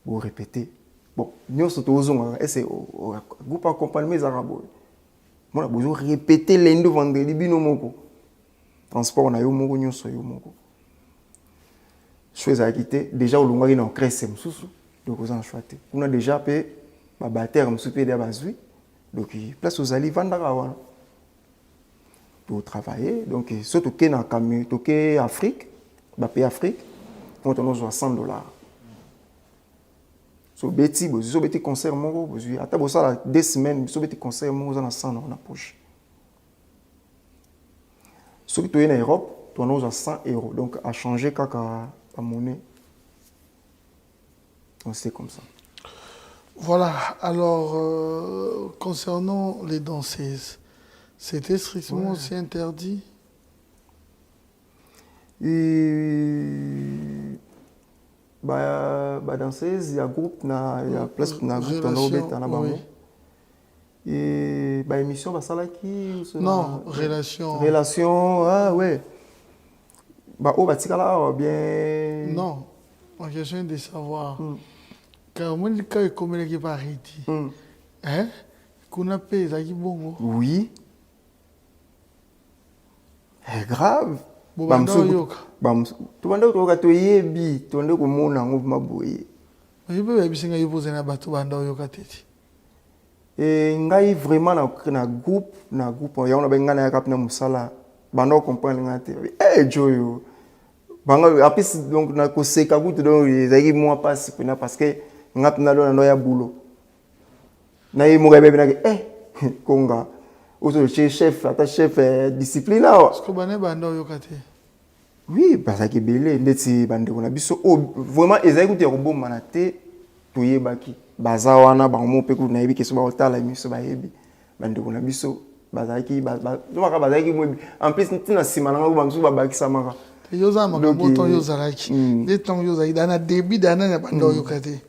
vous répétez. bon nous sommes et c'est groupe accompagnement les arabes moi besoin répéter lundi vendredi bino moko transport na yo moko nyonso yo moko chose à quitter déjà au longa na crèche msusu donc aux enchoité on a déjà payé ba batteur msusu de bazui donc place aux ali vandaka wana pour travailler donc surtout que na camion toqué Afrique ba pays Afrique quand on a $60 so beti concert moko bozui ata bosala 2 semaines so beti concert moko na 100 na poche so que tu es en Europe tu as €100 donc à changer kaka la monnaie donc c'est comme ça. Voilà, alors concernant les danseuses, c'était strictement aussi interdit? Bah danseuse, il y a groupe, il y a place, il y a groupe, et bah émission, bah ça là qui non, relation. Relation, ah ouais. Bah oh bah là bien. Non, en question de savoir. Car moi quand il comme qui pas arrêté. Hein? Qu'on a payé ça qui bon. Oui. C'est grave. Bamso. Tu vas ndoko to yebi, tu vas ndoko mona ngo maboye. Mais peut bisinga yipoze na bato banda yoka tete. Et ngai vraiment na groupe ya on benga na kapna musala banda comprendre ngate. Eh joyo. Banga apis donc na ko seka kutu donc ezaki moi passe pena parce que ngap na lo na ya boulot. Na yi mo ga bebe na konga. Ozo chef ata chef discipline là. Parce que banda yoka tete. Oui, parce que belé ndeti bande kona biso vraiment ezali kuti roboma na te toyebaki baza wana bango pe ku na yebi keso ba otala miso ba yebi bande kona biso bazaki bazaka bazaki mwebi en plus ntina sima na ngo bamsu babaki samaka yoza makambo to yoza laki ndeton yoza idana début dana na bande yokate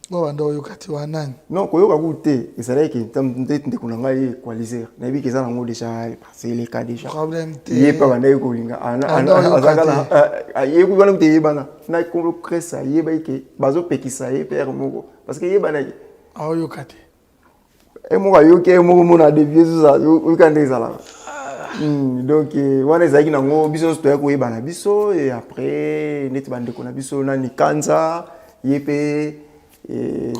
bo bande yokate wanani non koyoka kute ezali ke ndete ndekuna ngai equaliser na yebi keza nango déjà parce le cas déjà problème te yepa bande kolinga ana yeku bana kute yebana na ko kresa yeba ke bazo pekisa ye père moko parce que yebana yokate et moi yoke moko mona dévier ça ukande ezala donc wana ezaki nango biso to ko yebana biso et après neti bande kona biso nani kanza yepe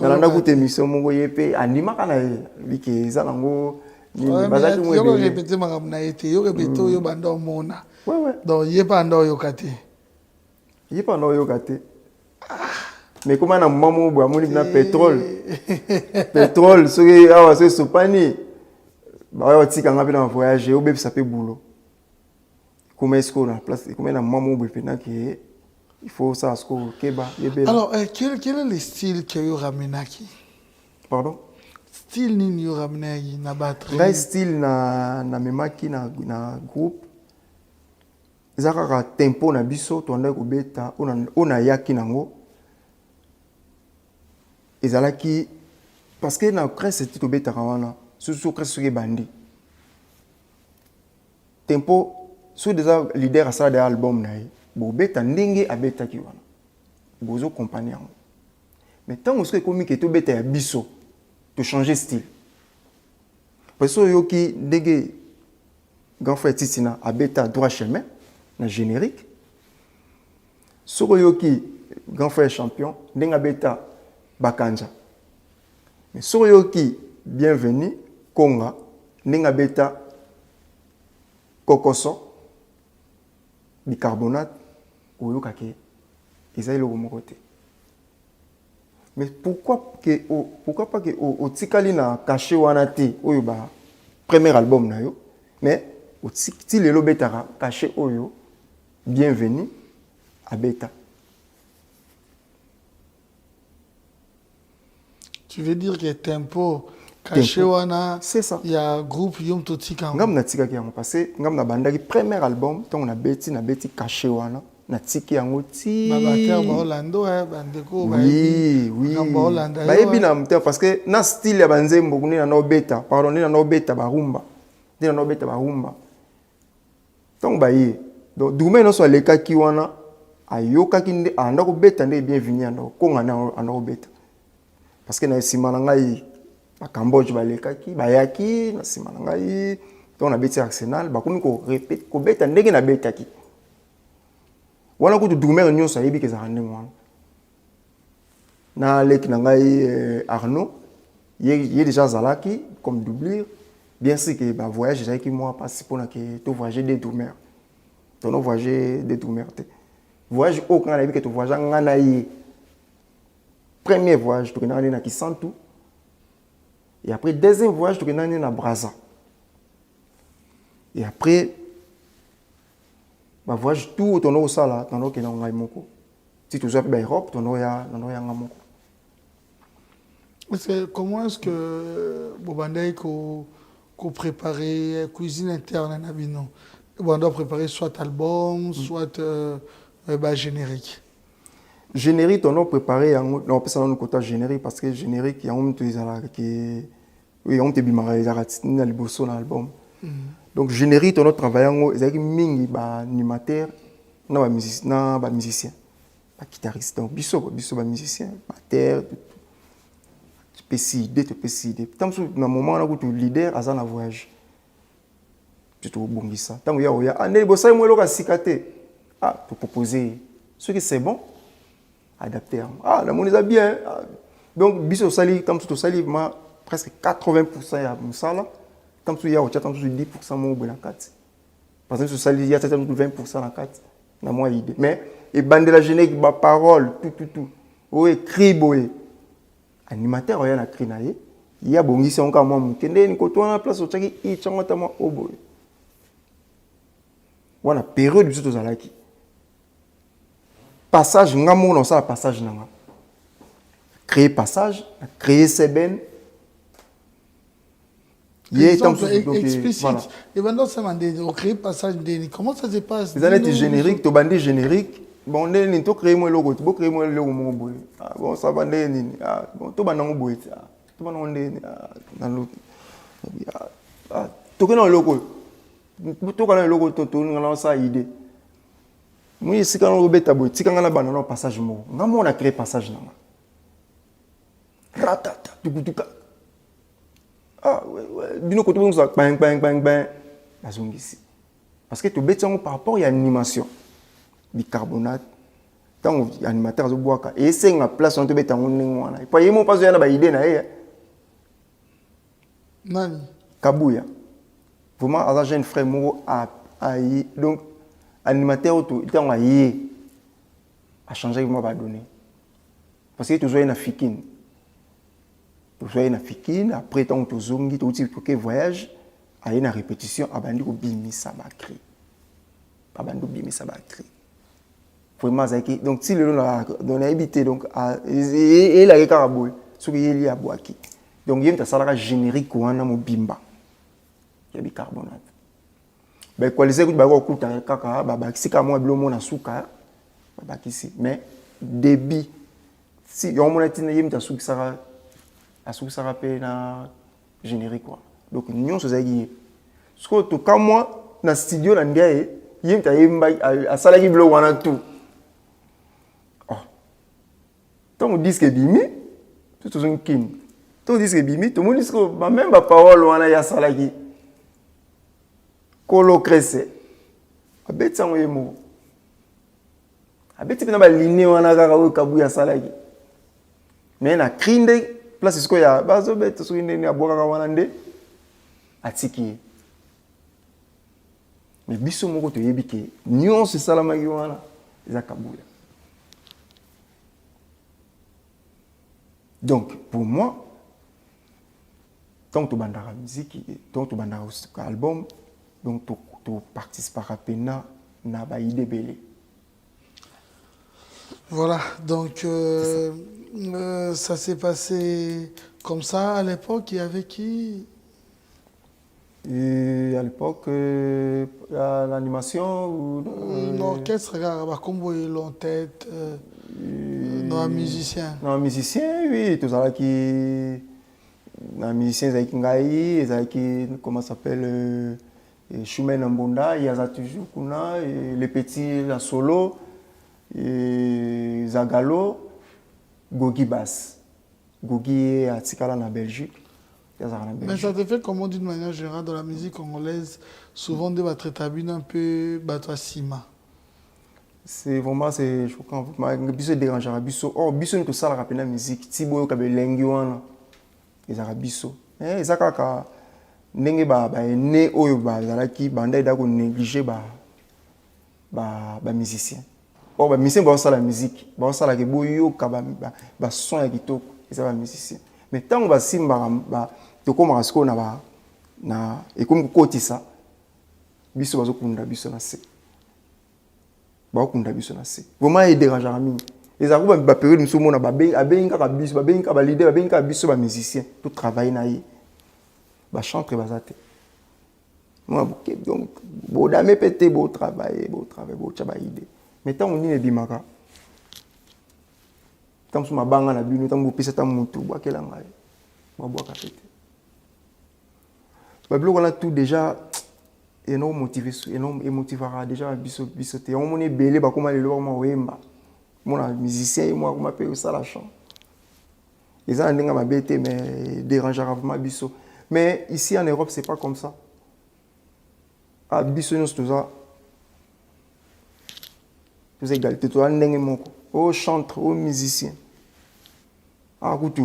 nalanda kute mission moko yepe anima kana bike eza nango ni bazaki mwe yo répéter makambo na été yo répéter yo banda mona donc yepa ndo yokate mais comment na maman bo amoni na pétrole soki awa so sopani ba yo tika ngapi na voyage au bébé ça peut boulot comment est-ce qu'on a place comment na maman bo pena que il faut ça ce que keba yebe. Alors quel est le style que yo ramenaki? Pardon? Style ni yo ramenaki na batterie. Ngai style na memaki na groupe ezaka tempo na biso to ndako beta ona yaki nango ezalaki parce que na crèche c'était to beta wana surtout crèche sur bandi tempo sur déjà leader à ça de album na bo beta ndenge abeta ki wana bozo compagnie yango mais tant que komi ke to beta ya biso to changer style parce que yoki ndenge grand frère Titina abeta droit chemin na générique Soroyoki grand frère champion ndenge beta bakanja mais Soroyoki bienvenue konga ndenge beta kokoso bicarbonate oyoka ke ezali le côté mais pourquoi pas que au tikali na caché wana te oyo ba premier album na yo mais au tikali lelo betara caché oyo bienvenue à beta. Tu veux dire que tempo caché wana c'est ça. Il y a groupe yom to tika. Ngam na tika ki yango parce que ngam na bandaki premier album tant on a beti caché wana na tiki yango ti. Ba bater ba Orlando bandeko ba. Oui. Ba yebi na mter parce que na style ya banzembo kuni na no beta pardon na no beta ba rumba. Dina no beta ba rumba. Tant ba yi donc dume no so le kaki wana ayoka ki ndako beta nde bienvenue ando konga na ando beta. parce que na nsima na ngai ba Cambodge balekaki bayaki na nsima na ngai donc na beti Arsenal bakomi ko répéter ko beta ndenge na betaki wana kutu dumer nyonso ayebi ke za ndenge wana na lek na ngai Arnaud il déjà zalaki comme doublure bien sûr que ba voyage j'ai qui moi passe pour na que to voyager des doumer to no voyager des doumer voyage au quand ayebi que to voyager ngana yi premier voyage to na na Kisantu et après deuxième voyage to na Brazza et après bah voyage tout ton au sala ton que na ngai moko si tu vas Europe ton ya ngamoko. Comment est-ce que Bobandai ko préparer cuisine interne na bino on doit préparer soit album soit générique. Générique on a préparé on peut ça dans le côté générique parce que générique il y a un truc là qui oui on te bimara les artistes na liboso na album. Donc générique on a travaillé en ezaki mingi ba animateur na ba musicien ba guitariste donc biso ba musicien batteur tu peux décider tant que na moment on a tu leader à un voyage tu te bongisa tant ya ane bossa moi loka sikate ah pour proposer ce qui c'est bon adapter la monnaie bien donc biso sali tant que sali presque 80% ya musala tant que ya 10% mon bon 4 parce que ce sali ya 20% na 4 na moi idée mais et bande la générique ba parole tout o écrit boy animateur ya na cri na ye ya bongisi on ka moi mukende ni ko to na place o tsaki i tsango ta moi o boy wana période biso tozalaki passage ngamo na ça passage nanga créer passage créer seben explicite voilà. Et maintenant ça m'a dit on crée passage de comment ça se passe les années générique to bandi générique bon ni to créer moi logo to créer moi logo mo boy bon ça bandi ni bon to banango boy to banango ndeni na lo to kana logo to kana logo to ngala sa idée moi si quand on beta boy tika ngala banana passage mo ngamo na créer passage nanga ratata tukutuka ouais bino ko to ça bang bazongisi parce que to betango par rapport à l'animation bicarbonate tant animateur zo boaka et c'est nga place on to betango ningwana pa yemo pas yana ba idée na ye nani Kabuya vraiment à la jeune frère mo donc animateur tout il t'a yé a changer moi ba donner parce que toujours na fikine toujours na fikine après tant to zongi to que voyage a une répétition abandi ko bimisa ba cri abandi bimisa ba cri vraiment zaki donc si le on a habité donc et la karaboy ce qui est lié à boaki donc il y a une salade générique wana mo bimba ya bicarbonate ben quoi les écoutes ba ko kuta kaka ba sika mo bilomo na suka ba kisi mais débit si on mona tina yimta suka sara asuka sara pe na générique quoi donc nyonso zaki ce que to ka moi na studio na ndiaye yimta yimba asala ki bilo wana tout oh tant on dit que bimi tout un kin tant dit que bimi tout monde dit que même ba parole wana ya sala ki kolo krese abetsa ngoyemo abeti pena ba ligne wana kaka o Kabuya salaki mais na krinde place isko ya bazo beto so inde ni aboka wana nde atiki mais biso moko to yebike nyonso salama ki wana za Kabuya. Donc pour moi tant que tu bandara musique tant que tu bandara album donc tu participes à peine na ba idée belé. Voilà, donc ça s'est passé comme ça à l'époque. Il y avait qui? Et à l'époque, l'animation ou l'orchestre, comme ils l'ont tête, non, musicien. Non, musicien, oui, tout ça qui. Les musiciens, comment ça s'appelle Choumen Mbonda, il y a toujours Kuna, les petits, la solo, Zagalo, Gogi Bass. Gogi à Tikala en Belgique. Mais ça te fait comment d'une manière générale dans la musique congolaise, souvent des batraitabines un peu batouassima. C'est vraiment, c'est choquant. Biso dérange à biso. Oh, biso nous ça la rappeler la musique. Tibo kabe lengiwana. Les arabiso. Ils akaka ndenge ba né oyo ba zalaki banda ida ko négliger ba musicien. Oh, ba musicien ba ça la musique. Ba ça la ke boyo ka ba son ya kitoko. Ils ba musicien. Mais tant ba simba ba to koma asko na et comme kotisa. Biso bazo kunda biso na se. Bakunda biso na se. Vraiment il dérange à mingi. Les arabes ba période muso mona ba benga ka biso ba benga ba leader ba benga biso ba musicien tout travail na yi. Ba chanter bazate. Moi donc bo dame pété beau travail beau tchaba idée. Mais tant on ni bimaka. Tant suma banga na bino tant bo pesa tant mutu ba kela ngai. Ba boka pété. Ba bloko na tout déjà énorme motivé énorme émotivera déjà bisoté on moni belé ba koma lelo ma wemba mon musicien moi comment payer ça la chant ils ont ndinga mabete mais dérangera vraiment biso mais ici en Europe c'est pas comme ça à biso nous tout ça tous égalité toi ndenge moko au chanteur au musicien ah kutu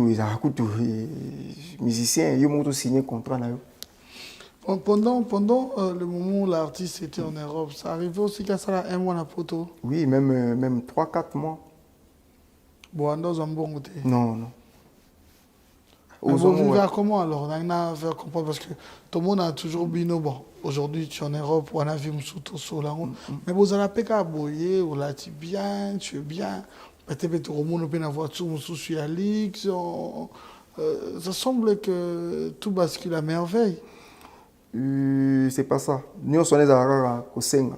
musicien yo moto signer contrat na yo. Pendant le moment où l'artiste était en Europe, ça arrivait aussi qu'à ça un mois à poto. Oui, même 3-4 mois. Bon, dans un bon côté. Non. Vous vivez comment alors? On a fait comprendre parce que tout le monde a toujours bino. Bon, aujourd'hui tu es en Europe, on a vu Moussouto sur la route. Mais vous avez pas qu'à boyer, ou là tu es bien, peut-être au monde on peut avoir tout Moussou sur la ligue. Ça semble que tout bascule à merveille. C'est pas ça. Nous sommes à Kosenga.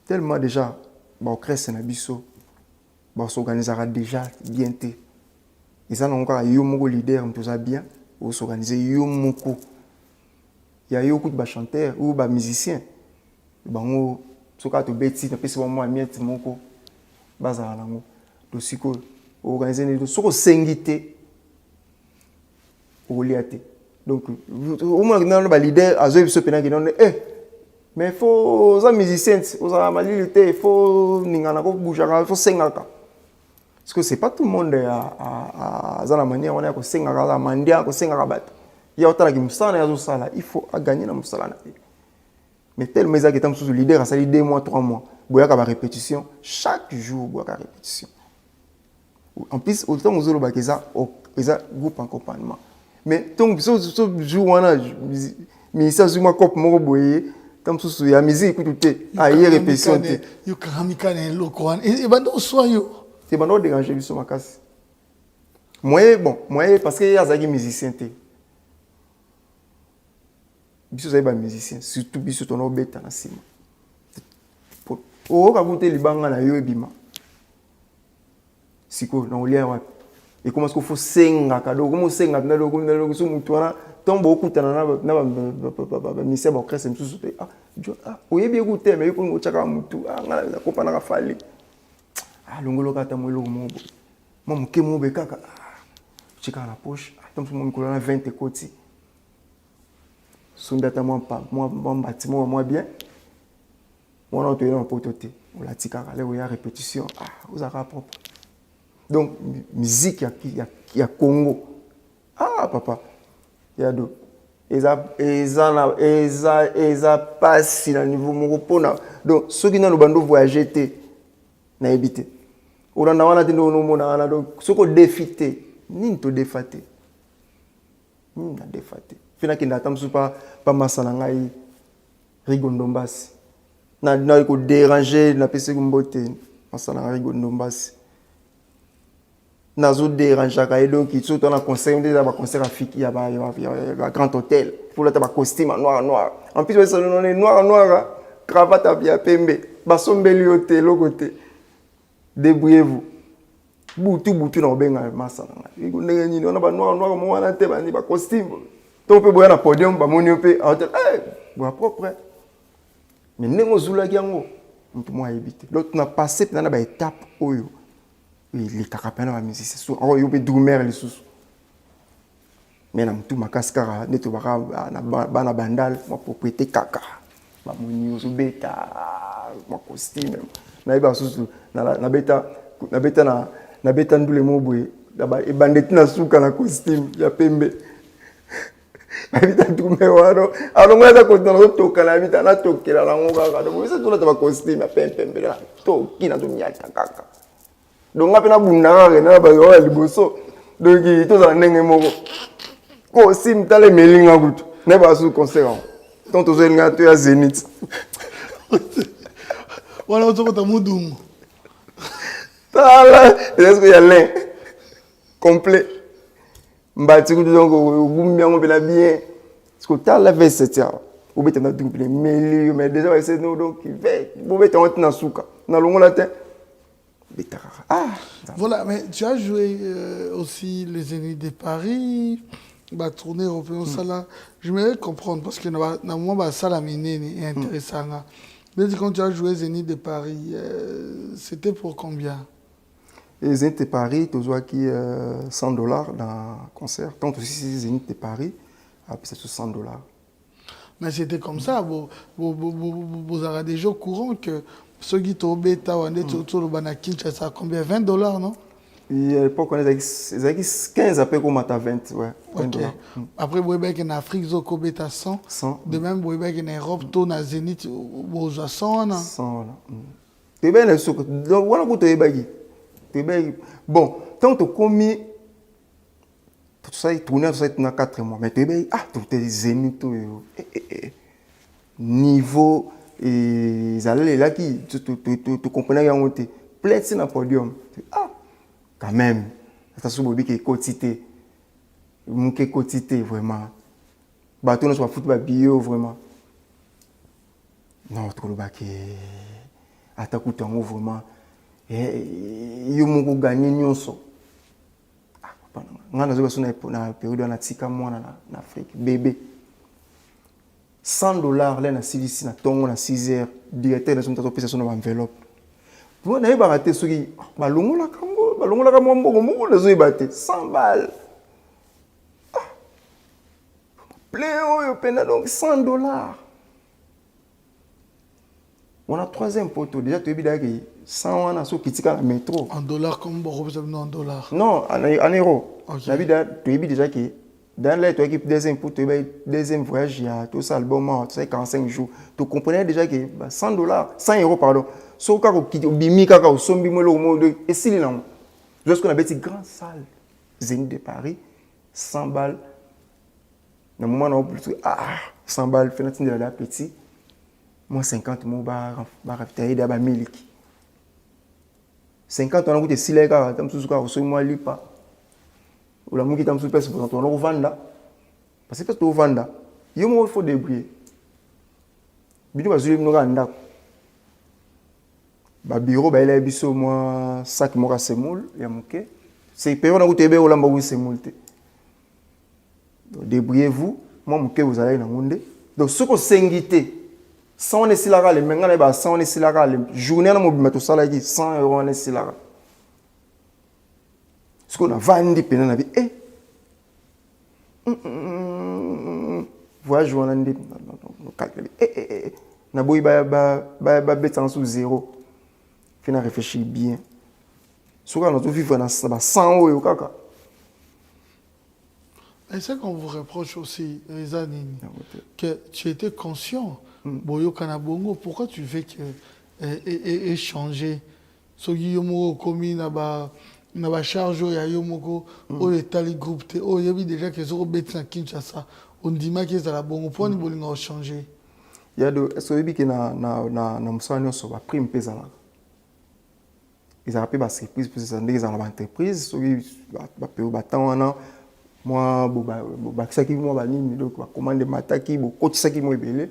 Tellement déjà, on crée un biso, on s'organisera déjà bien. Ils ont encore un leader, on peut bien, on s'organise yomoko. Il y a beaucoup de chanteurs ou de musiciens. Ils sont à tout bêtis, ils sont moi miette moko, bazar lango. Donc si on organise les deux, sur le sengité, au liate. Donc, au moins, dans le leader, à ce moment-là, mais il faut les musiciens, il faut bouger, il faut s'engager. Parce que ce n'est pas tout le monde à la manière on est à s'engager, à mandia, à s'engager. Il y a autant de gens il faut gagner dans le salaire. Mais tellement que tu es leader, ça fait 2 mois, 3 mois. Il y a une répétition. Chaque jour, il y a une répétition. En plus, autant que vous avez un groupe en accompagnement. Mais donc ce jour on a mais ça sur ma cop mo boyer tant sous la musique tout aïe répétition yo karamika na lokwan et bando soyo c'est bando déranger biso makasi moi parce que ya zaki musicien té biso zaki ba musicien surtout biso tono beta na sima o ka goûter libanga na yo ebima siko na olia wapi. Et comment est-ce qu'il faut senga kado comment senga na logo so mutwana tombo okutana na ministère ba krese msusu oyebi ekute mais yoko ngochaka mutu ngala na kopana ka fali longolo kata mwelo mobo mo muke mobe kaka chika na poche tomso mo mikolo na 20 koti sunda ta moi bâtiment moi bien on a tenu en pototé on la tika kale o ya répétition vous avez propre. Donc, musique, il y a Congo. Ah, papa. Il y a deux. Et ça passe dans le niveau mon. Donc, ceux qui n'ont pas voyagé, n'ont habité. On a donc, ceux qui ont défité, ni to défaté. Ni na défaté. Finalement, qui n'attend pas masanangai, rigondombasi. Na ko déranger, na pese kumbote, masanangai rigondombasi. Nazo dérangeaka et donc il saute dans un concert on dit là concert africain il y a grand hôtel pour là ta costume noir en plus ça on est noir cravate à bien pembe basombeli hôtel au côté débrouillez-vous butu na benga massa ndenge nini on a ba noir mo wana te ba ni ba costume to pe boya na podium ba moni pe hôtel bon propre mais ndenge ozula yango mtu mo éviter l'autre na passé na ba étape oyo les carapènes à musique c'est sûr oh yo be doumer les sous mais na mtu makaskara neto baka na bandal ma propriété kaka ba moni ozo beta ma costume na iba sous na beta ndule mobwe daba e bandeti na suka na costume ya pembe abita doumer waro alonga za kontana toka na abita na tokela la ngoka ka donc c'est tout la costume ya pembe la to kina to nyata kaka donc apena bunda ka na ba yo liboso donc to za ndenge moko ko sim tale melinga kutu ne ba su concert donc to zenga to ya Zénith Voilà, on se retrouve Moudoum. Tala, est-ce qu'il y a l'un complet mbati kutu donc gumbi yango pela bien parce que tala fait cette ya ou bete na double meli mais déjà c'est nous donc il fait bo bete on na suka na longola te betara Voilà, mais tu as joué aussi les Zénith de Paris, bah tournée européenne ça là, je me comprendre parce que na moi ça la mine est intéressant là. Mais quand tu as joué Zénith de Paris, c'était pour combien? Et Zénith de Paris, tu vois qui $100 dans le concert. Tant aussi Zénith de Paris, c'est $100. Mais c'était comme ça, vous avez des jours courants que ceux qui t'ont bêta ou autour de Banakin, ça a combien? $20, non? Et à l'époque, on avait 15 après qu'on m'a 20, ouais. Ok. Après, vous avez en Afrique, vous avez 100. 100. De même, vous avez en Europe, vous avez Zénith, vous avez 100. 100, là. Tu bien, donc, voilà où tu es. Bon, tant que tu as commis, tout ça, il tournait, tout ça, il 4 mois. Mais tu es tu es Zénith, niveau, et ils allaient là, tu comprenais qu'il y a un plein sur le podium. Quand même, ça se voit que quotité, mon quotité vraiment. Bateau ne soit foutu pas bio vraiment. Non, trop le bac attaque tout en vraiment. Et yo mon gagner nyonso. Ngana zo basuna na période na tika moi na Afrique bébé. $100 là na CDC na tongo na 6 heures directeur na son pesa son enveloppe. Pour na ba raté soki balongola kango balongola ka moko na zo ibate 100 balles. Plein oyo pena donc $100. On a troisième poteau déjà tu es bidaki 100 wana so kitika na métro. En dollars comme vous avez en dollars? Non, en euros. Okay. La vida tu es déjà que dans les toi équipe deuxième pour tu deuxième voyage il y a tout ça album tu sais 45 jours. Tu comprenais déjà que $100 €, pardon. So ka ko bimi kaka o sombi mo lo mo de et si là. Lorsqu'on avait une grande salle Zénith de Paris 100 balles. Dans le moment où plus 100 balles fenêtre de la petit. Moi 50 mo ba raftailler da ba miliki. 50 on a coûté 6 leka tam sous ka so moi lipa. Ou la muki tam sous pèse pour on vendre. Parce que tu vendre. Yo mo faut débrouiller. Bino ba zuli no randa. Ba bureau ba ele biso moi sac mo ka semoule ya muke. C'est période on a coûté be o lamba wi semoule te. Donc débrouillez-vous. Moi muke vous allez na ngonde. Donc ce qu'on s'ingité sans on est silara les menga ba sans on est silara les journée na mo bimeto sala ki 100 € on est silara. Ce qu'on a vendu pena na bi voyage on a ndi calculer na boy ba betan sous 0. Fina réfléchir bien. Ce qu'on a tout vivre dans 100 € kaka. Et c'est qu'on vous reproche aussi, Zanini, que tu étais conscient. Boyo Kanabongo, pourquoi tu veux échanger? So yomo komi na ba charge ya yomoko o le tali groupe te o yebi déjà que so bet na Kinshasa on dit ma que ça la bongo pour ni bolinga changer. Il y a de so yebi que na musano so ba prime pesa na. Ils ont appelé ba surprise pour ça des entreprises so ba pe ba tana moi ba kisaki moi ba nini donc ba commande mataki bo kotisaki moi belé.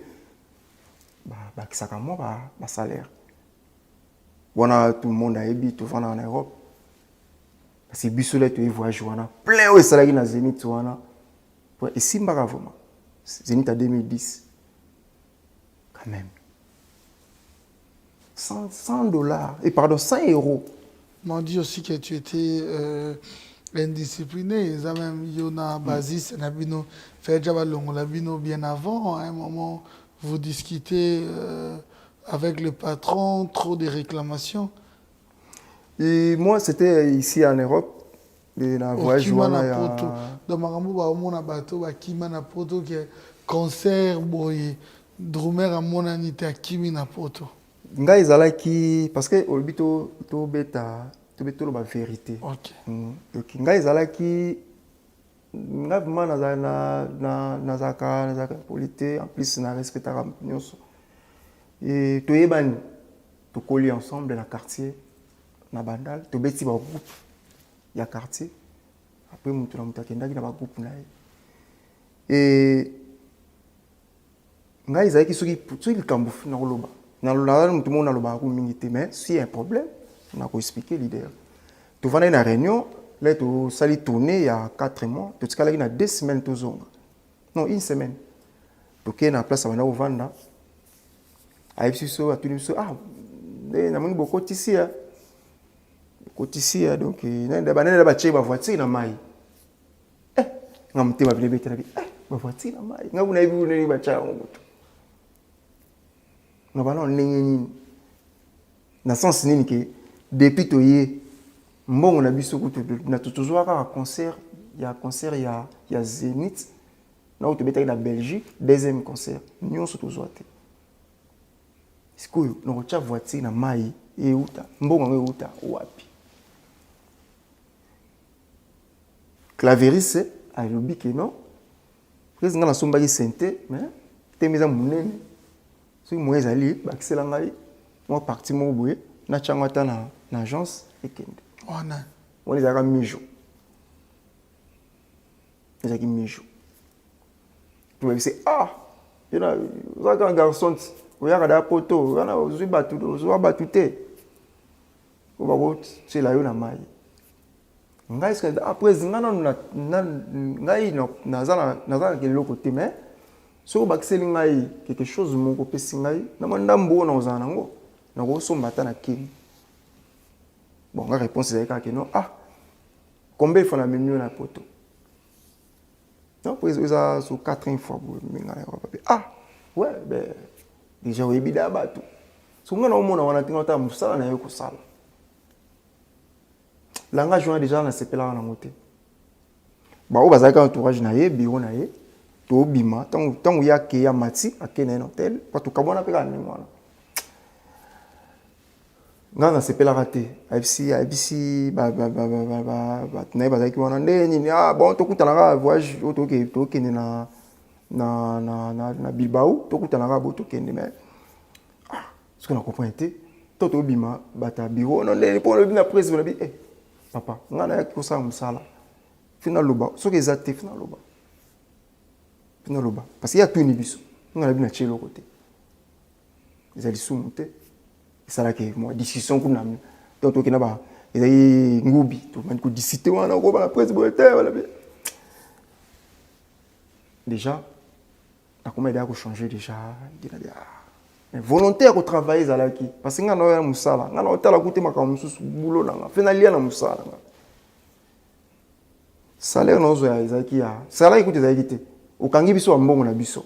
Bah ça comme moi bah salaire voilà tout le monde a ébi tout en Europe parce que bisolet tu voyage wana plein au salaire na Zénith wana et si mbara vraiment Zénith à 2010 quand même $100 et pardon 100 €. m'ont dit aussi que tu étais indiscipliné. Ils ont même Yona Basis, Nabino, fait Labino bien avant. À un moment, vous discutez avec le patron, trop de réclamations. Et moi, c'était ici en Europe. Et la voyage dans Marambo, on a bateau, Kima na poto, qui est concert, boy, drummer à mon anité à Kimi na poto. Nga ezalaki parce que olbito to beta la vérité. OK. Donc nga ezalaki nga vraiment na polité en plus na respectera nyonso. Et to yebani to coller ensemble dans quartier na bandal to beti ba groupe ya quartier après mutu na mutu akendaki na ba groupe na ye. Et nga ezalaki soki likambo na koloba na tout le monde a le barou mingi mais s'il y a un problème on a expliqué l'idée. Tu vas dans une réunion là tu sali tourner il y a 4 mois tu te il y a 2 semaines tout zonga non 1 semaine tu es na place à vanda a so a tout so ah na moni beaucoup ici donc na ba che ba voiture na mai ngamte ba bile bete na bi ba voiture na mai ngabuna ibi une ba cha ngoto na bana nini na sens nini que depuis toye mbongo na biso kutu na toujours ka concert il y a Zénith na où tu beta na Belgique deuxième concert nyonso toujours te sikoyo no cha voiture na mai e uta mbongo ngo uta wapi Claveris a lobi que non parce que ngana somba ki sente mais temeza munene si moi ezali bakisela ngai moi parti mo boye na changata na agence ekende Ona on les a mijo les a mijo tu me dis ah il y a un garçon il y a un poto il y a un batute on va voir c'est là où na mai ngai est après ngana ngai na zana kelelo côté mais so bakiseli ngai quelque chose moko pesi ngai na mandambo na ozana ngo na go somba ta na kimi bon la réponse est que non ah combien il faut la menu na poto non puis ils a sur 4 fois ah ouais ben déjà oui bida batu so ngana o mona wana tinga ta musala na yoko sala langage on déjà na sepela na moté ba o bazaka entourage na ye bureau na ye to bima tangu yake ya mati akene na hotel pa to kabona pe kana mwana ngana sepela raté abisi ba na bazaki wana ndeni ah bon to kutana ka voyage to kene na Bilbao to kutana ka bo to kende mais ah ce qu'on a compris to bima bata bureau non ndeni pour le bina presse na bi papa ngana ya ko sa musala final loba so que zate final loba parce qu'il y a tout nibiso on a bien chelo côté ils allaient soumonter ça là que moi discussion kuna donc to kinaba ils allaient ngubi to man ko discuter wana ko ba presse boete wala déjà na comment il a changer déjà mais volontaire au travail ça là qui parce que ngana ya musala ngana otala kuti makamususu bulo na finalia na musala salaire nozo ya izaki ya salaire ikuti za ekite okangi biso mbongo na biso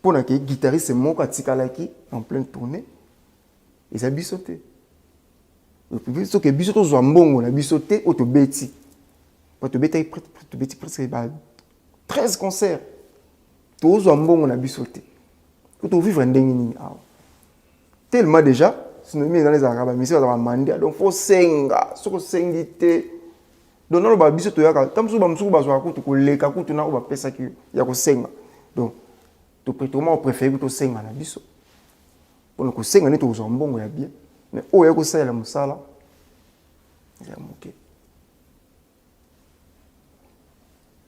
pona ke guitariste moko atikalaki en pleine tournée eza biso te biso ke biso to zwa mbongo na biso te otobeti presque 13 concerts to zwa mbongo na biso te to vivre ndenge nini awa tellement déjà sinon dans les arabes mais c'est va demander donc faut senga soko sengi te donc non ba biso to yaka tamsu ba msuku bazwa kutu koleka kutu na ko ba pesa ki ya ko senga donc to prétolement préféré to senga na biso pour ko senga ni to zo mbongo ya bien mais o ya ko sala musala ya moké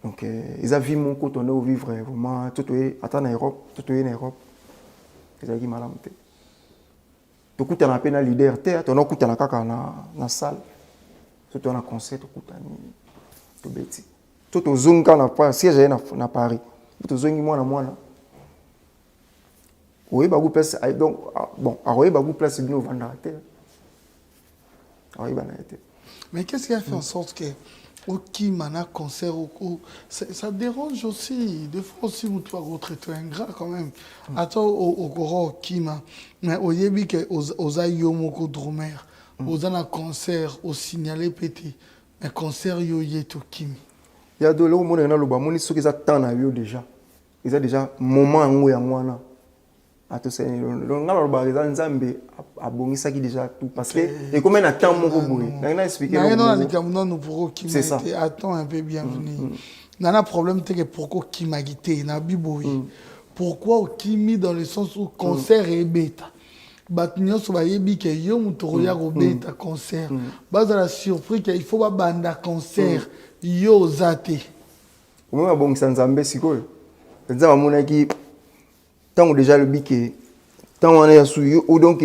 donc ils a vu mon côté on est vivre vraiment tout est attendre en Europe tout est en Europe ils a dit malamu te to kutana pe na leader te to na kutana kaka na salle tout on a concert to kutani to beti to zunga na pa siège na Paris to zungi mwana oui ba go place donc bon a oui ba go place bino vanda te oui, bah, été. Mais qu'est-ce qui a fait en sorte que au Kimana concert, ça dérange aussi. Des fois aussi, vous doit retraiter un gras quand même. Attends, au Kima, mais au Yébi, aux Ayomoko Dromer, aux un concert, au signalé pété, un concert yoyé au Kimi. Il y a de l'eau, mon ena loba, mon iso qui attend à yo déjà. Ils ont déjà moment où ya mwana. Ato c'est le ngala loba ils ont nzambe abongisa qui déjà tout parce que et comme un temps mon boy. Na expliquer. Non, les Camerounais nous pour Kimi. C'est ça. Attends un peu bienvenue. Nana problème c'est que pourquoi Kimi agité na biboy. Pourquoi au Kimi dans le sens où concert est bêta. Batinyo so bayebi ke yo mutoro ya ko bêta concert. Baza la surprise qu'il faut ba banda concert. Yo zate. Au moins bon nzambe sikoyo. Nzambe monaki tant déjà le biquet tant on est sous ou donc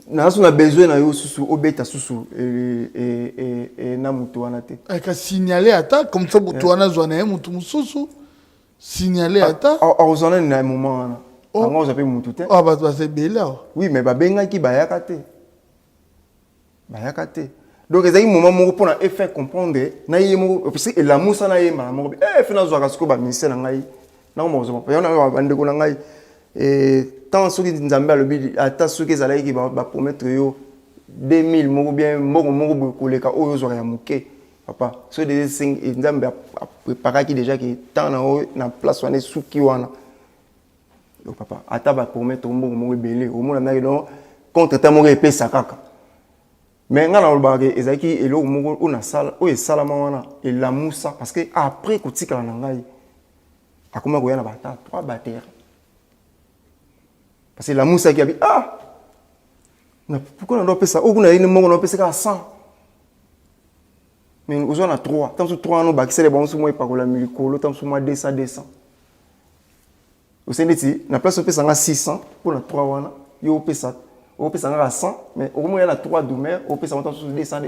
na so na besoin na yo susu obeta susu et na mutu wana te. Aka signaler ata comme ça mutu wana zo na mutu mususu. Signaler ata. Ozana na moment wana. Anga ozape mutu te. Ah bah c'est belé. Oui mais ba bengaki bayaka te. Bayaka te. Donc, il y a un moment pour faire comprendre parce que la moussa na yema mo fait na zwa ko ba ministère na ngai na mo zo pa na ba ndeko na ngai tant ceux qui nzambe alobi ata ceux qui zala ki ba promettre yo 2000 mo bien mo koleka oyo zo ya muke papa ceux des 5 nzambe préparer qui déjà qui tant na place wana suki wana donc papa ata ba promettre mo belé au monde na non contre ta mo epé sakaka. Mais nga na lobaka ezaki elo moko ona sala o esalama wana elamusa parce que après kotika na ngai akoma koya na bata 3 batteurs parce que la musa qui a dit ah na pourquoi on doit payer ça o kuna ile moko on payer ça 100 mais on a 3 tant sur 3 no bakise les bons moi pas la milikolo tant sur moi 200 au seneti na place on payer ça 600 pour na 3 wana yo payer ça on peut s'en 100 mais au moins il y a 3 doumères on peut s'en monter sur 200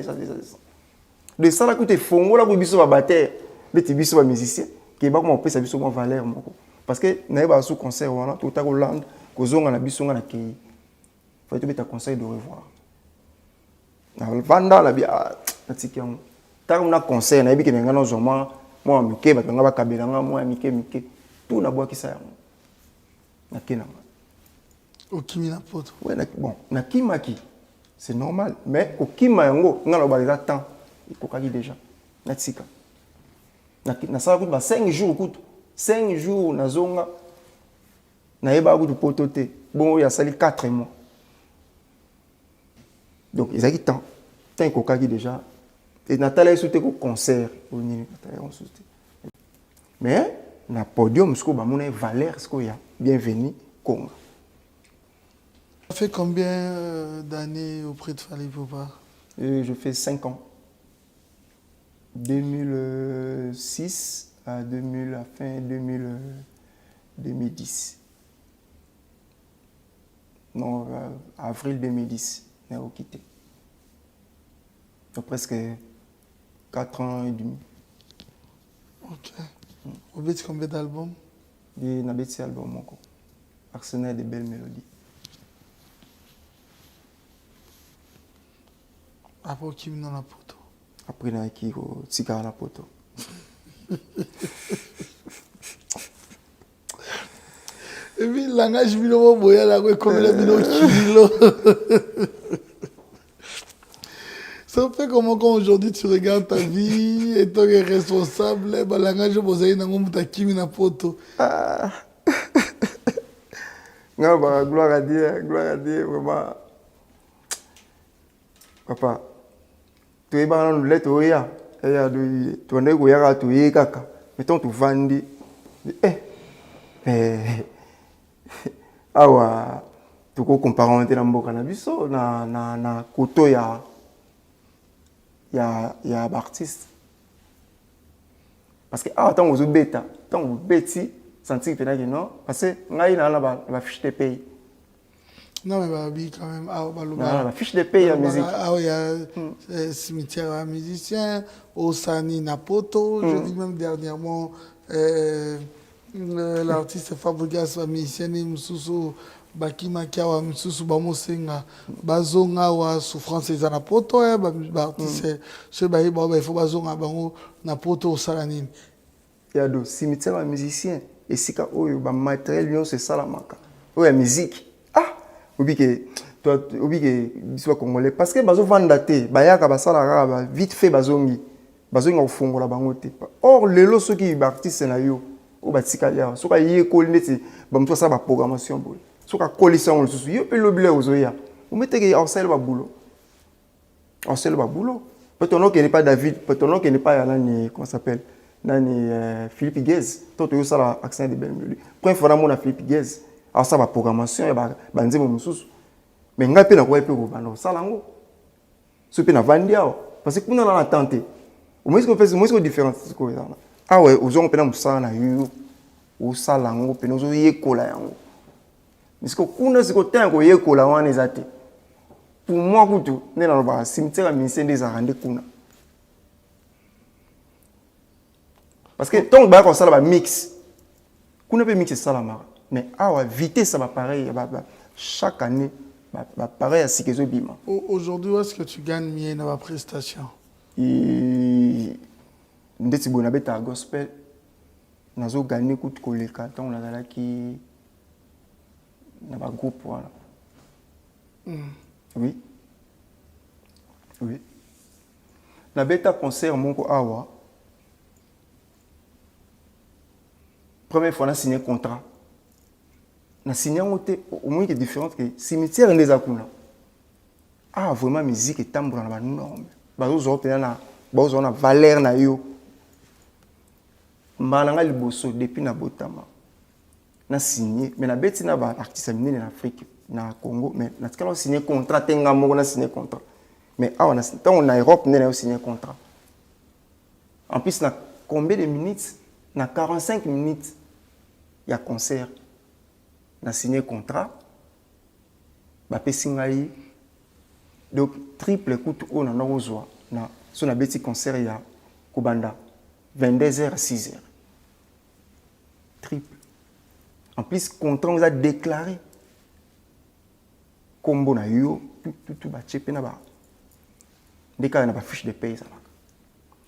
de ça là que tu fongo là pour biso ba batteur mais tu biso ba musicien qui ba comment on peut ça biso moi valeur moko parce que na ba sous concert wana tout ta Hollande ko zonga na biso na kei faut te mettre conseil de revoir na vanda la bia na tikiam ta na concert na biki nga no zoma moi mike ba nga ba kabela nga moi mike tout na bois qui ça na kenanga. Au Kimi na poto. Ouais, bon, na Kimaki, c'est normal. Mais au Kima yango, on a le temps. Il faut qu'il déjà. Na tsika. Na ça coûte 5 jours coûte 5 jours na zonga. Na yeba coûte poto te. Bon, il y a sali 4 mois. Donc, ils ont temps. Tant il faut déjà. Et Nathalie soute au concert. Mais na podium ce ko ba mon valeur ce ko ya. Bienvenue Congo. Ça fait combien d'années auprès de Fally Ipupa? Je fais 5 ans. 2006 à fin 2010. Non, avril 2010, on a quitté. Donc presque 4 ans et demi. Ok. Vous avez combien d'albums? Il y a des albums encore. Arsenal de belles mélodies. Après, qui dans la poto? Après, il y a qui tika la poto. Et puis, langage bino boya la comme le bino kilo. Ça fait comment quand aujourd'hui tu regardes ta vie et tu es responsable, le langage bozaï na ngomuta kimi na poto. Gloire à Dieu, vraiment. Papa. Tu es dans le lait, tu es là. Tu es là, tu es là. Mettons, tu vendis. Awa, tu peux comparer avec le cannabis, na koto ya artiste. Parce que tant que vous bêta, tant que vous bêti, sentir que non, parce que ngai na la fiche de paye. Non, mais Babi, quand même, la fiche de paye à musique. Ah oui, il y a cimetière à musicien, Osani Napoto, je dis même dernièrement, l'artiste Fabregas, musicien, Moussoussou, bakimaki awa misusu bamosenga bazonga awa souffrance eza na poto baartiste soki bayeba il faut bazonga bango na poto osala nini ya do cimetière ya musicien esika oyo bamatériel nyonso esalamaka oyo ya musique obike biso bacongolais parce que bazovanda te bayaka basalaka kaka vite fait bazongi kofungola bango te or lelo soki baartiste na yo oyo batikali awa soki ayekoli neti bamoto asala baprogrammation boye soki akolisa yango lisusu yo mpe lobile ozoya ometeke aosala babulo peut-on que n'est pas David peut-on que n'est pas nani comment s'appelle nani Philippe Guez toi tu ça accent de Belmeli première fois na Philippe Guez alors ça va programmation ya banzemo mususu mais ngai pe na kwa pe ko bana sala ngo so pe na vandia parce que kuna na tenter au moins que différence ko ya ah ouais ozongo pe na musala na yo o sala ngo pe no zo yekola yango mais que kuna siko tango yekola wana ezate pour moi kutu ne na ba cimetière ministère des arande kuna parce que tant que ça va mix kuna pe mix ça la mara mais vitesse ça va pareil chaque année pareil à Sikezo Bima. Aujourd'hui, où est-ce que tu gagnes mieux dans la prestation? Ndeti bona beta gospel nazo gagner coup de koleka tant on a qui na ba groupe voilà. Oui. Na beta concert mon ko awa. Première fois on a signé contrat. Na signé au moins qui est différente que cimetière des akuna. Vraiment musique et tambour na ba norme. Bazo na valeur na yo. Malanga liboso depuis na botama. Na signé mais na beti na ba artiste minene en Afrique na Congo mais na tikala signé contrat tenga moko na signé contrat. Mais on a Europe na signé contrat. En plus na combien de minutes? Na 45 minutes il y a concert. Na signé contrat. Ba pesingai. Donc triple coup on a ozwa na so na beti concert ya Kubanda 22h à 6h. Triple. En plus contrat on a déclaré combo na yo tout ba chepe na ba deka na ba fiche de paye ça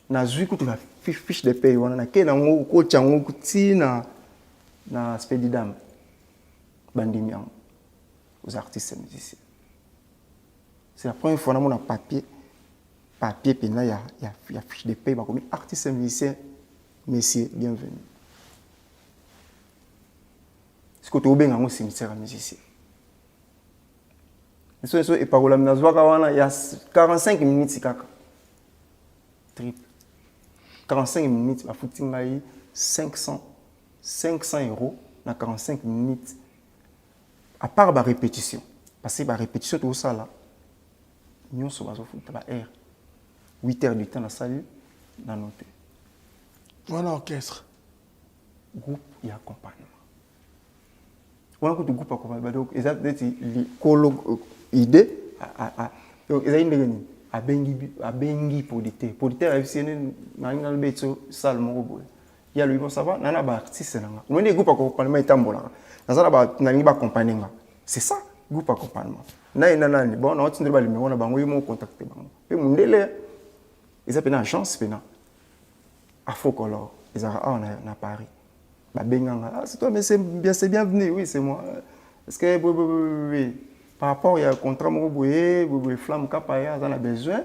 na zui ku la fiche de paye wana na ke na ngo ko chango kuti na spedidam bandimi yango aux artistes et musiciens. C'est la première fois que on a papier puis là il y a fiche de paye comme artiste et musicien messieurs bienvenue. Ce que tu bien en cimetière musicien. Et par la il y a 45 minutes kaka. Triple. 45 minutes à footing 500 € na 45 minutes. À part la répétition. Parce que la répétition tout ça là. Nous sommes à la 8 heures du temps dans la salle dans notre. Voilà orchestre. Groupe et accompagnement. On a un groupe accompagnement. Donc, ils ont des idées donc ils ont une à bengi producteur. Producteur a vu na beto salle moko. Il y a lui bon ça va na ba artiste na. On a groupe accompagnement etambola. Na ça ba na ngi ba accompagnement. C'est ça, groupe accompagnement. Nani bon na otindre ba numéro na bango yo mo contacter bango. Pe mundele ils appellent agence pena. Afrocolor, ils ont na Paris. Ba benganga, c'est toi mais c'est bienvenu, oui, c'est moi. Est-ce que oui, par rapport à contrat mo boye, flamme kapaya, on a besoin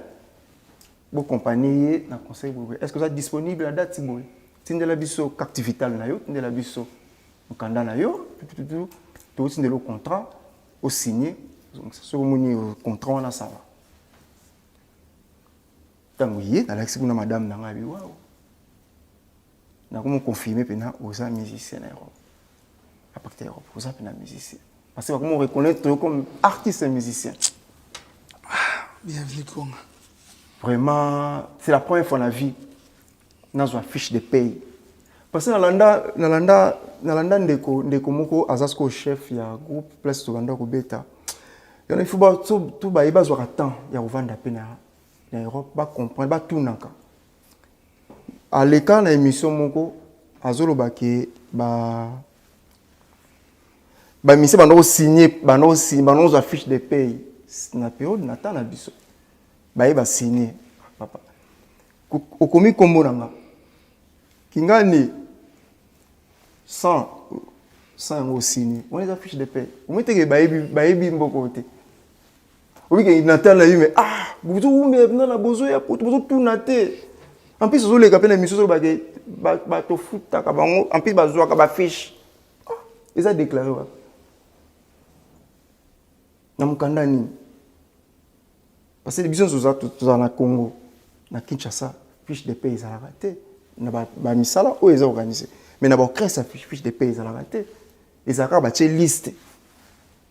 bo compagnie na conseil boye. Est-ce que vous êtes disponible à date boye? Tindela biso carte vitale na yo, tindela biso mukanda na yo, tout tindela contrat au signé. Donc ce que contrat on a ça va. Tant oui, na l'accès na madame na ngabi waouh. Na comment confirmer pena aux musiciens en Europe. À partir d'Europe, aux pena musiciens. Parce que comment reconnaître comme artiste et musicien. Bienvenue Congo. Vraiment, c'est la première fois dans la vie dans une fiche de paye. Parce que nalanda ndeko moko azasko chef ya groupe place Toganda ko beta. Il faut pas tout ba iba zo temps ya vendre pena en Europe ba comprendre ba tout naka. À l'écart na émission moko azoloba ke ba Bah mise bando signer bando signer fiche de paye na période nata na biso ba signer papa okomi kombo nanga kingani 100 ngo signer on les fiche de paye on mette que ba mboko te oui que nata na yime buzu umbe na bozo ya bozo tout naté en plus zo les capé na mission ba to futa ka bango en plus ba zo ka ba fiche ils a déclaré na mukanda nini parce que biso zoza toza na Congo na Kinshasa fiche de paye za la raté na ba misala o eza organisé mais na ba créer sa fiche de paye za la raté ezaka ba tche liste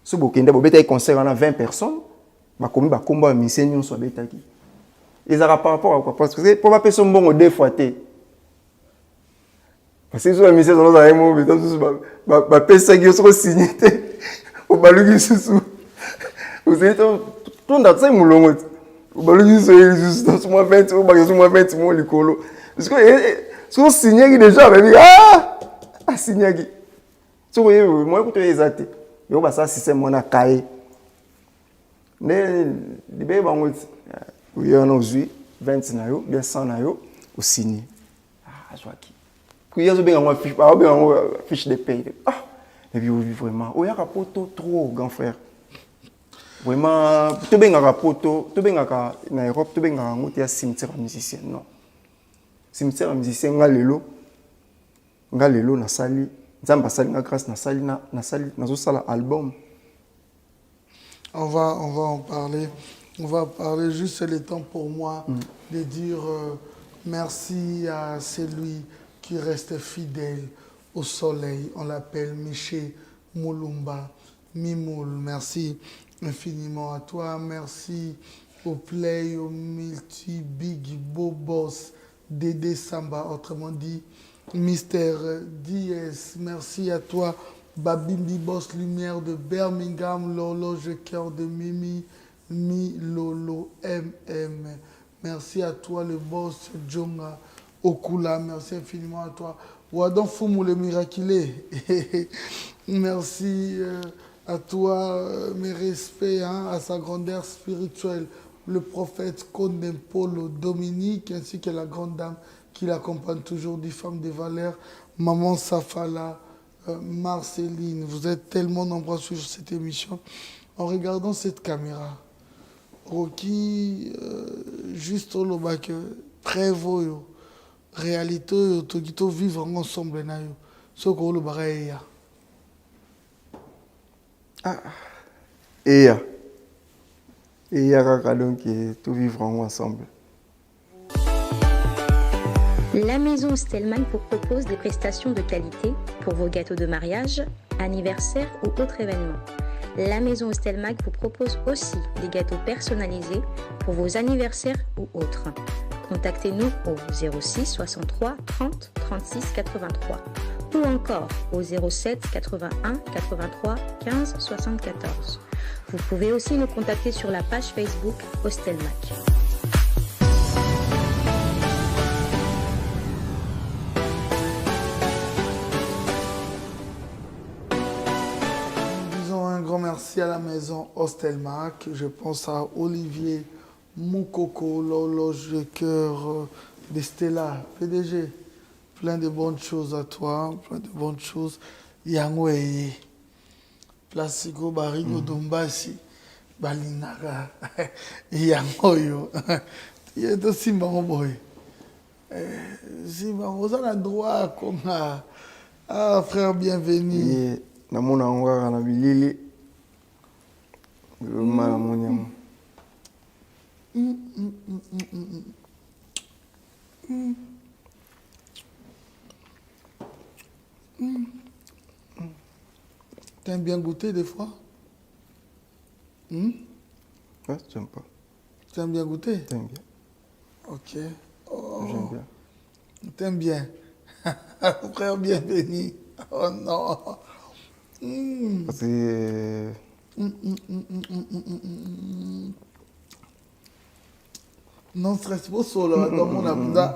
so bokende bo beta conseil na 20 personnes ba komi ba komba ba mission nyonso betaki ezaka par rapport à quoi parce que pour ba personne bongo deux fois té parce que so la mission dans un moment ba pesa qui so signé té o baluki susu vous êtes tout dans ça moulongo o baluki so dans moi 20 o ba so moi 20 mo likolo parce que so signé qui déjà baby signé qui so moi écoute exact yo ba ça système mona cahier mais libé bango oui on ozui 20 na yo bien 100 na yo o signé joaki kuya zo benga moi fiche ba benga fiche de paye et puis vraiment o ya rapoto trop grand frère vraiment to benga rapoto to benga ka na Europe to benga ngo tia cimetière musicien non cimetière musicien ngalelo na sali nzamba sali nga grâce na sali nazo sala album. On va en parler. On va parler, juste le temps pour moi de dire merci à celui qui reste fidèle au soleil. On l'appelle Miché Moulumba Mimoul. Merci infiniment à toi. Merci au Play, au Multi, Big Boss, Dédé Samba, autrement dit, Mister DS. Merci à toi. Babimbi Boss Lumière de Birmingham, l'horloge cœur de Mimi, Lolo MM. Merci à toi le boss Djonga Okula, merci infiniment à toi. Wadon Foumou le miraculé. Merci à toi, mes respects à sa grandeur spirituelle, le prophète Condempolo Dominique, ainsi que la grande dame qui l'accompagne toujours, des femmes de valeur, Maman Safala. Marceline, vous êtes tellement nombreux sur cette émission. En regardant cette caméra, Rocky, juste au lobac, très beau, réalité, tout vivre ensemble, ce qu'on le barre. Et donc tout vivre ensemble. La maison Stelman vous propose des prestations de qualité pour vos gâteaux de mariage, anniversaire ou autres événements. La maison Stelman vous propose aussi des gâteaux personnalisés pour vos anniversaires ou autres. Contactez-nous au 06 63 30 36 83 ou encore au 07 81 83 15 74. Vous pouvez aussi nous contacter sur la page Facebook Hostelmac. Merci à la maison Hostelmac. Je pense à Olivier Moukoko, l'horloge de cœur de Stella, PDG. Plein de bonnes choses à toi, plein de bonnes choses. Yangweye, Placico Barigo Dombasi, Balinara, Yangoyo. Il est aussi mon boy. Si vous avez le droit, comme frère, bienvenue. Namona ngwa na bilili mala monyam T'aimes bien goûter des fois? Ouais, j'aime pas. T'aimes bien goûter? T'aimes bien. Ok. Oh. J'aime bien. T'aimes bien? Frère, bienvenue. Oh non. Parce que non stress pas solo dans mon abda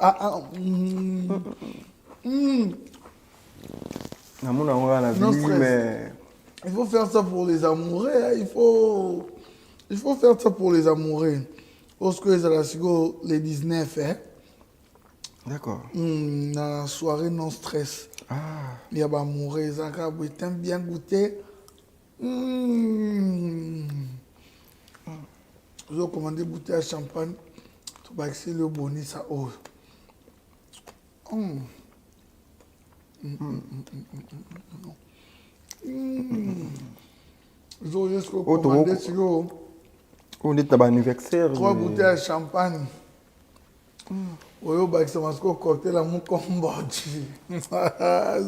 namona ngwa na bilili mais Il faut faire ça pour les amoureux. Hein. Il faut faire ça pour les amoureux. Parce que les 19, hein. D'accord. La soirée non stress. Ah. Il y a des amoureux, ils ont bien goûté. Je vais commander une bouteille de champagne. Tu vas essayer le bonus à eau. Je vais juste commander On est à l'anniversaire. 3 bouteilles de champagne. Oui, c'est parce que cocktail à mon Cambodge.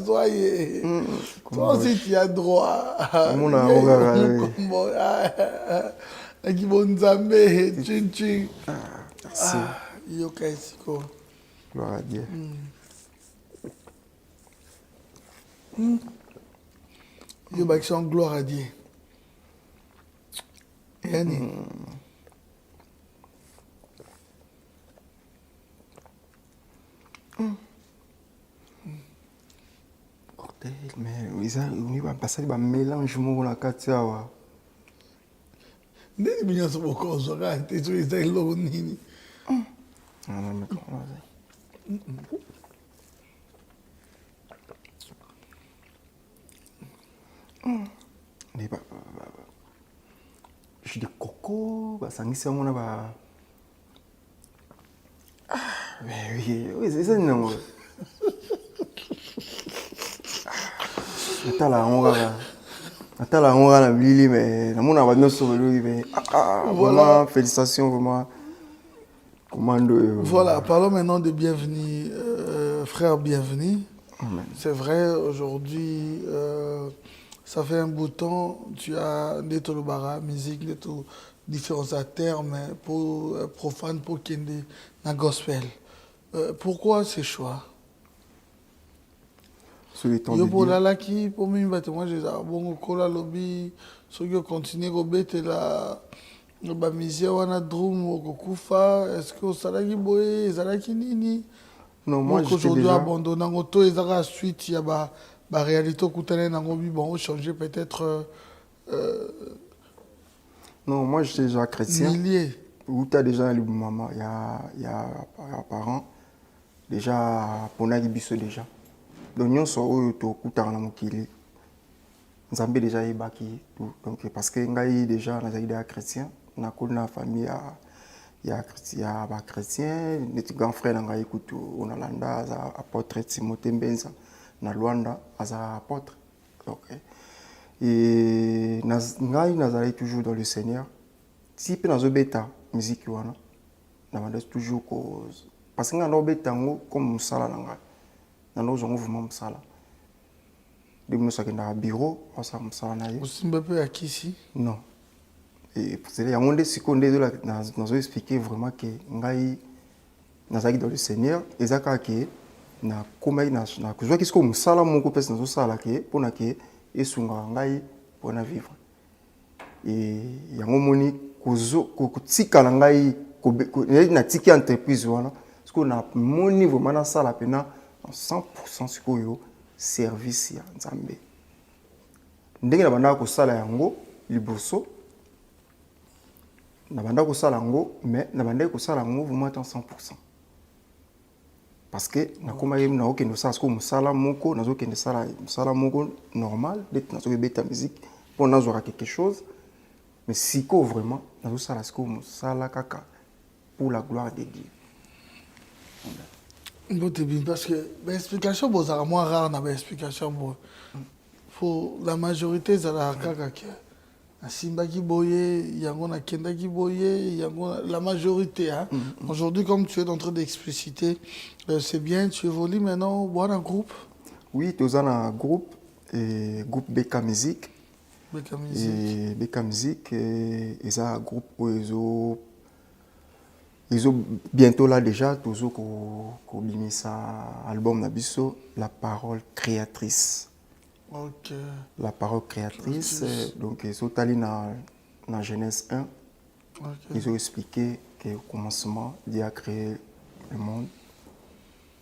Soyez. Toi aussi, tu as droit. Mon Cambodge. Qui bon Zambé, chin. Merci. Yoka Isiko. Gloire à Dieu. Yoka Isiko, gloire à Dieu. Yani. Cocktail, mais on va passer un mélange na kati awa. Ndeni binyaso bokozo kati tu isa ilo nini. Non, mais comment ça? Jus de coco, basangisi yango na ba. Mais oui, c'est ça non. Atala on na bilili mais na mona ba noso belo mais voilà, félicitations vraiment. Commando. Voilà, parlons maintenant de bienvenue, frère bienvenue. Amen. C'est vrai, aujourd'hui, ça fait un bout de temps, tu as des tolobara, musique, des différents termes pour profane, pour kende, na gospel. Pourquoi ces choix? Sur les temps Yo de pour Dieu. la qui pour moi je dis bon kola lobby, ceux qui continuent à bêter la ba misère wana drum okufa, est-ce que ça qui boye, ça qui nini? Non, moi j'étais aujourd'hui déjà abandonné en auto et ça suite il y a ba réalité coutane na ngobi bon changer peut-être Non, moi j'étais déjà chrétien. milliers. Où tu as déjà le maman, il y a parents déjà pour biso déjà. Donc nous sommes au kutana na mokili. Nzambe déjà yebaki tout. Donc parce que ngai déjà na zaida chrétien, na kona famille ya chrétien, notre grand frère ngai kutu onalanda za apôtre Timothée Mbenza na Luanda aza apôtre. Donc et ngai nazali toujours dans le Seigneur. Si pe nazo beta musique wana na banda toujours cause parce que ngana beta ngo comme musala na ngai. Nano zongo vraiment musala. De nous ça na bureau, on ça musala na ye. Osimba pe akisi? Non. Et c'est là on seconde de la nous expliquer vraiment que ngai nazaki dans le Seigneur ezaka ke na komai na kuzwa kisko musala moko pesa nazo sala ke pona ke esunga ngai pona vivre. Et yango moni kuzo kutika na ngai na tiki entreprise wana parce que na moni vraiment na sala pena 100% sikoyo service ya Nzambe. Ndenge na banda ko sala yango liboso na banda ko sala yango mais na banda ko sala yango vraiment à 100%. Parce que na koma yem na okendo sala ko musala moko nazo kende sala musala moko normal d'être nazo beta musique pour nazo quelque chose mais siko vraiment nazo sala ko musala kaka pour la gloire de Dieu. Parce que l'explication est moins rare dans l'explication. Pour la majorité, c'est la kaka. Simba qui boye, Yangona Kenda qui boye, la majorité. Hein. Aujourd'hui, comme tu es en train d'expliciter, c'est bien, tu évolues maintenant dans un groupe. Oui, tu es dans un groupe, groupe BK Music. BK Music. Et BK Music, c'est un groupe où ils ont bientôt là déjà, toujours qu'on bimi ça album Nabiso, La Parole Créatrice. Ok. La Parole Créatrice, donc ils sont allés dans Genèse 1. Okay. Ils ont expliqué qu'au commencement, Dieu a créé le monde.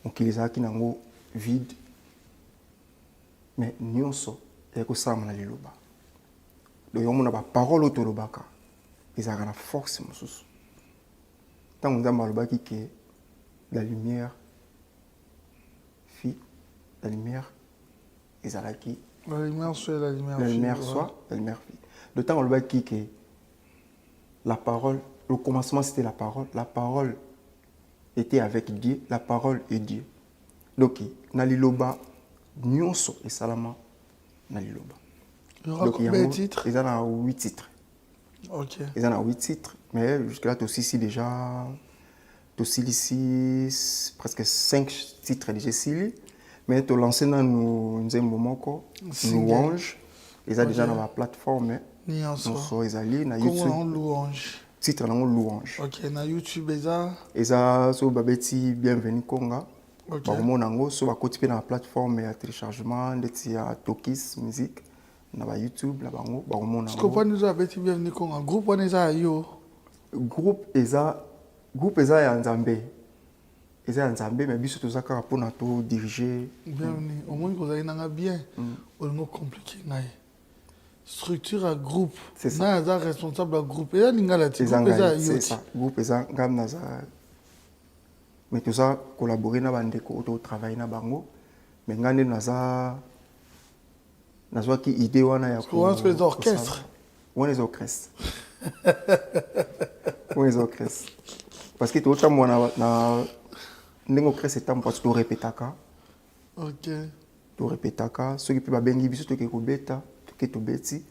Donc ils ont vide. Mais nous sommes, et que ça m'a liloba. donc on a parole autolobaka ils ont la force mosusu tant on a malobaki que la lumière fit la lumière ils ont qui La lumière soit la lumière. la lumière soit la lumière fit le temps on a qui que la parole le commencement c'était la parole était avec Dieu la parole est Dieu donc naliloba nyonso et salama naliloba. Il y aura combien de titres? Ils en ont 8 titres. Ok. Ils en ont 8 titres, mais jusque-là, tu as aussi déjà. Tu as ici presque 5 titres déjà ici. Mais tu as lancé dans nous un moment, Louange. Ils ont déjà dans la plateforme. Ni en soi. Ils ont allé dans YouTube. YouTube. Comment Louange? Titre dans Louange. Ok, dans YouTube, ils ont. Ils ont sur Babeti Bienvenue Conga. Ok. Par mon ango, sur la côté dans la plateforme et téléchargement, il y a Tokis Musique. Na YouTube la bango ba komona ce qu'on nous a bêti bienvenue comme un groupe on est à yo groupe eza ya Nzambe mais biso tozaka pour na to diriger bienvenue au moins vous avez nanga bien au mot compliqué naï structure à groupe c'est ça na responsable à groupe et lingala ti groupe c'est ça groupe eza ngam na za mais tout ça collaborer na bandeko auto travailler na bango mais ngane na za nazwa ki idée wana ya ko on les orchestres on les orchestres on les orchestres parce que tout le temps na ndenge orchestre tam parce que tu répétaka ok tu répétaka ceux qui peut ba bengi biso to ke ko beta to ke to beti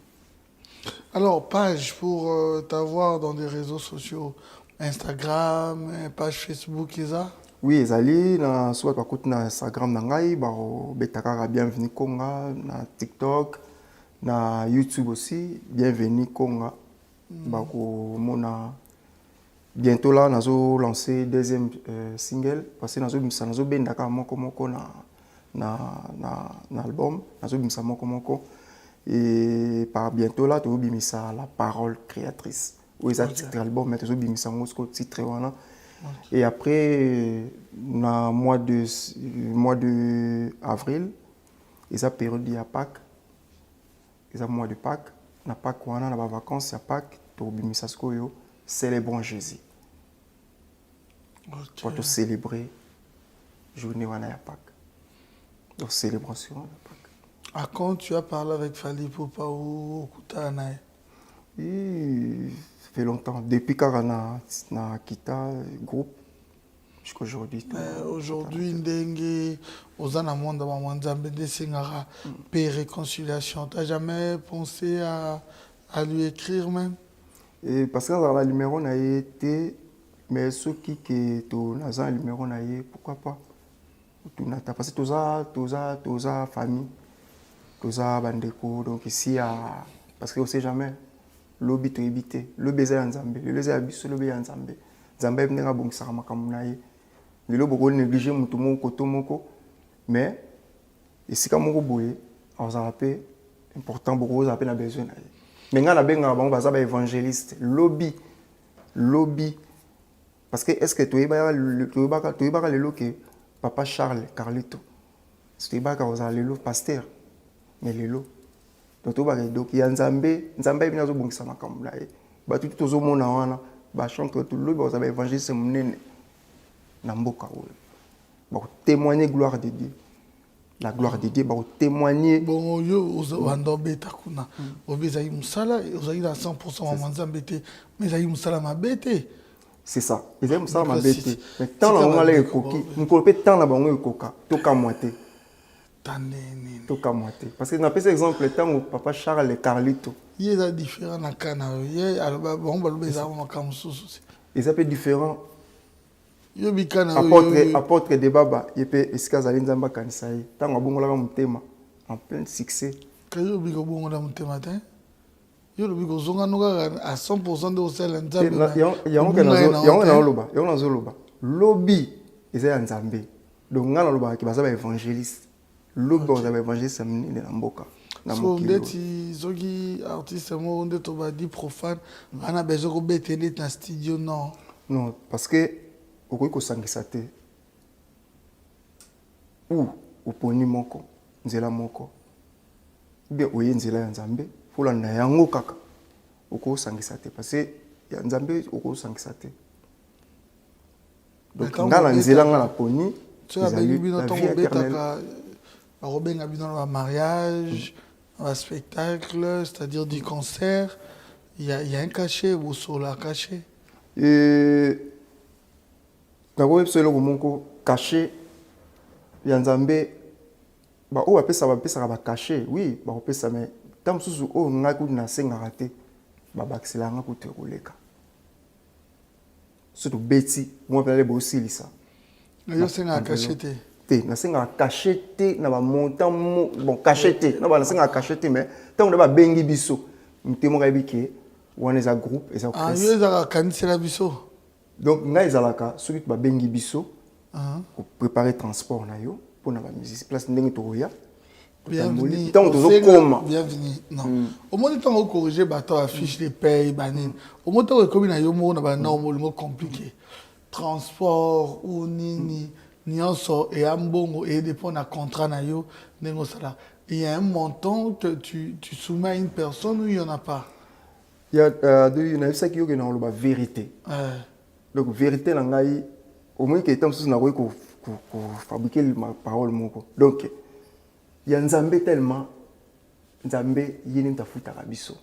alors page pour t'avoir dans des réseaux sociaux Instagram page Facebook ça oui ezali na soit ba côté na Instagram na ngai ba betaka bienvenue Conga na TikTok na YouTube aussi bienvenue Conga ba ko mona bientôt là nazo lancer deuxième single parce que nazo bendaka moko na album nazo bimisa moko et par bientôt là to bimisa la parole créatrice ou ça titre album mais to bimisa ngo titre wana. Et après, dans le mois de avril, ils ont période de Pâques. Ils ont mois de Pâques. Dans Pâques, on a des vacances à Pâques. Célébrons Jésus. Pour célébrer la journée de Pâques. Donc, célébration de Pâques. À quand tu as parlé avec Fali Poupa ou Kutana? Oui, ça fait longtemps. Depuis qu'on a quitté le groupe, jusqu'à aujourd'hui. Aujourd'hui, Ndengue, aux Anamonda, Manzambe, Singara, paix, réconciliation. Tu n'as jamais pensé à lui écrire même? Et parce que dans la numéro, on a été, mais ceux qui sont dans la numéro, on a été, pourquoi pas? Parce que tous la famille, tous la bandeko, donc ici, parce qu'on ne sait jamais. Lobby to éviter le baiser en Zambie le baiser abisso le baiser en Zambie Zambie n'est pas bon ça ma kamunaye le beaucoup négliger mutu moko to moko mais ici comme moko boye on a appelé important beaucoup on a appelé na besoin mais ngana benga bango baza ba évangéliste lobby parce que est-ce que tu es le que papa Charles Carlito c'est pas quand on a le pasteur mais le donc il y a Nzambe bina zo bongisa makambo na ye ba tout tozo mona wana ba chanter tout le ba za évangéliste munene na mboka oyo ba témoigner gloire de Dieu la gloire de Dieu ba témoigner bon yo ozo beta kuna obezai musala ozai la 100% wa Nzambe te mais zai musala mabete c'est ça ils aiment ça mabete mais tant la ngala ekoki mukolo pe tant na bango ekoka to ka moite tout comme moi. Parce que dans ce exemple, le temps où papa Charles Carlito. Il y a différents dans le Canada. Il y a un peu différent. Il apôtre de Baba, il peut escaser Nzamba Kanisai. Tant que bon là thème en plein succès. Quand il y a bon là thème matin. Il y a le zonga à 100% de celle Nzamba. Il y a un loba. Lobby, ils sont Nzambe. Donc on a loba qui va être évangéliste. Lobby on a évangéliste na mboka. So ndeti zogi artiste mo onde to ba di profane ana bezo ko betele na studio non. Non, parce que okoki kosangisa te. Ou oponi moko, nzela moko. Bien oye nzela ya Nzambe, pour la yango kaka oko sangisa te parce que ya nzambe oko sangisa te donc ngala nzela ngala poni tu as bien vu notre bêta Robin bino na mariage un spectacle c'est-à-dire du concert il y a un cachet ou sur la cachet et na ko epselo ko moko cachet ya nzambe ba o apesa ba cachet oui ba opesa mais tam susu o ngaku na senga raté ba bakisela ngaku te koleka surtout beti moi pele bo silisa yo senga cachet te na senga cachet te na ba montant bon cachet te na ba senga cachet te mais tant on ba bengi biso mutemo ka bike wana za groupe et ça yo za kanisela biso donc nga ezalaka soki ba bengi biso pour préparer transport na yo pour na ba musique place ndenge to ya bienvenue tant to koma bienvenue non au moins tant on corriger bateau affiche de paye banine au moins tant comme na yo mo na ba normalement compliqué transport ou nini nyonso et ambongo et dépend na contrat na yo ndenge sala il y a un montant que tu soumets à une personne ou il y en a pas il y a de na ça qui yo que na la vérité donc vérité na ngai au moins que tant sous na ko fabriquer ma parole moko donc il y a nzambe tellement nzambe yini tafuta kabiso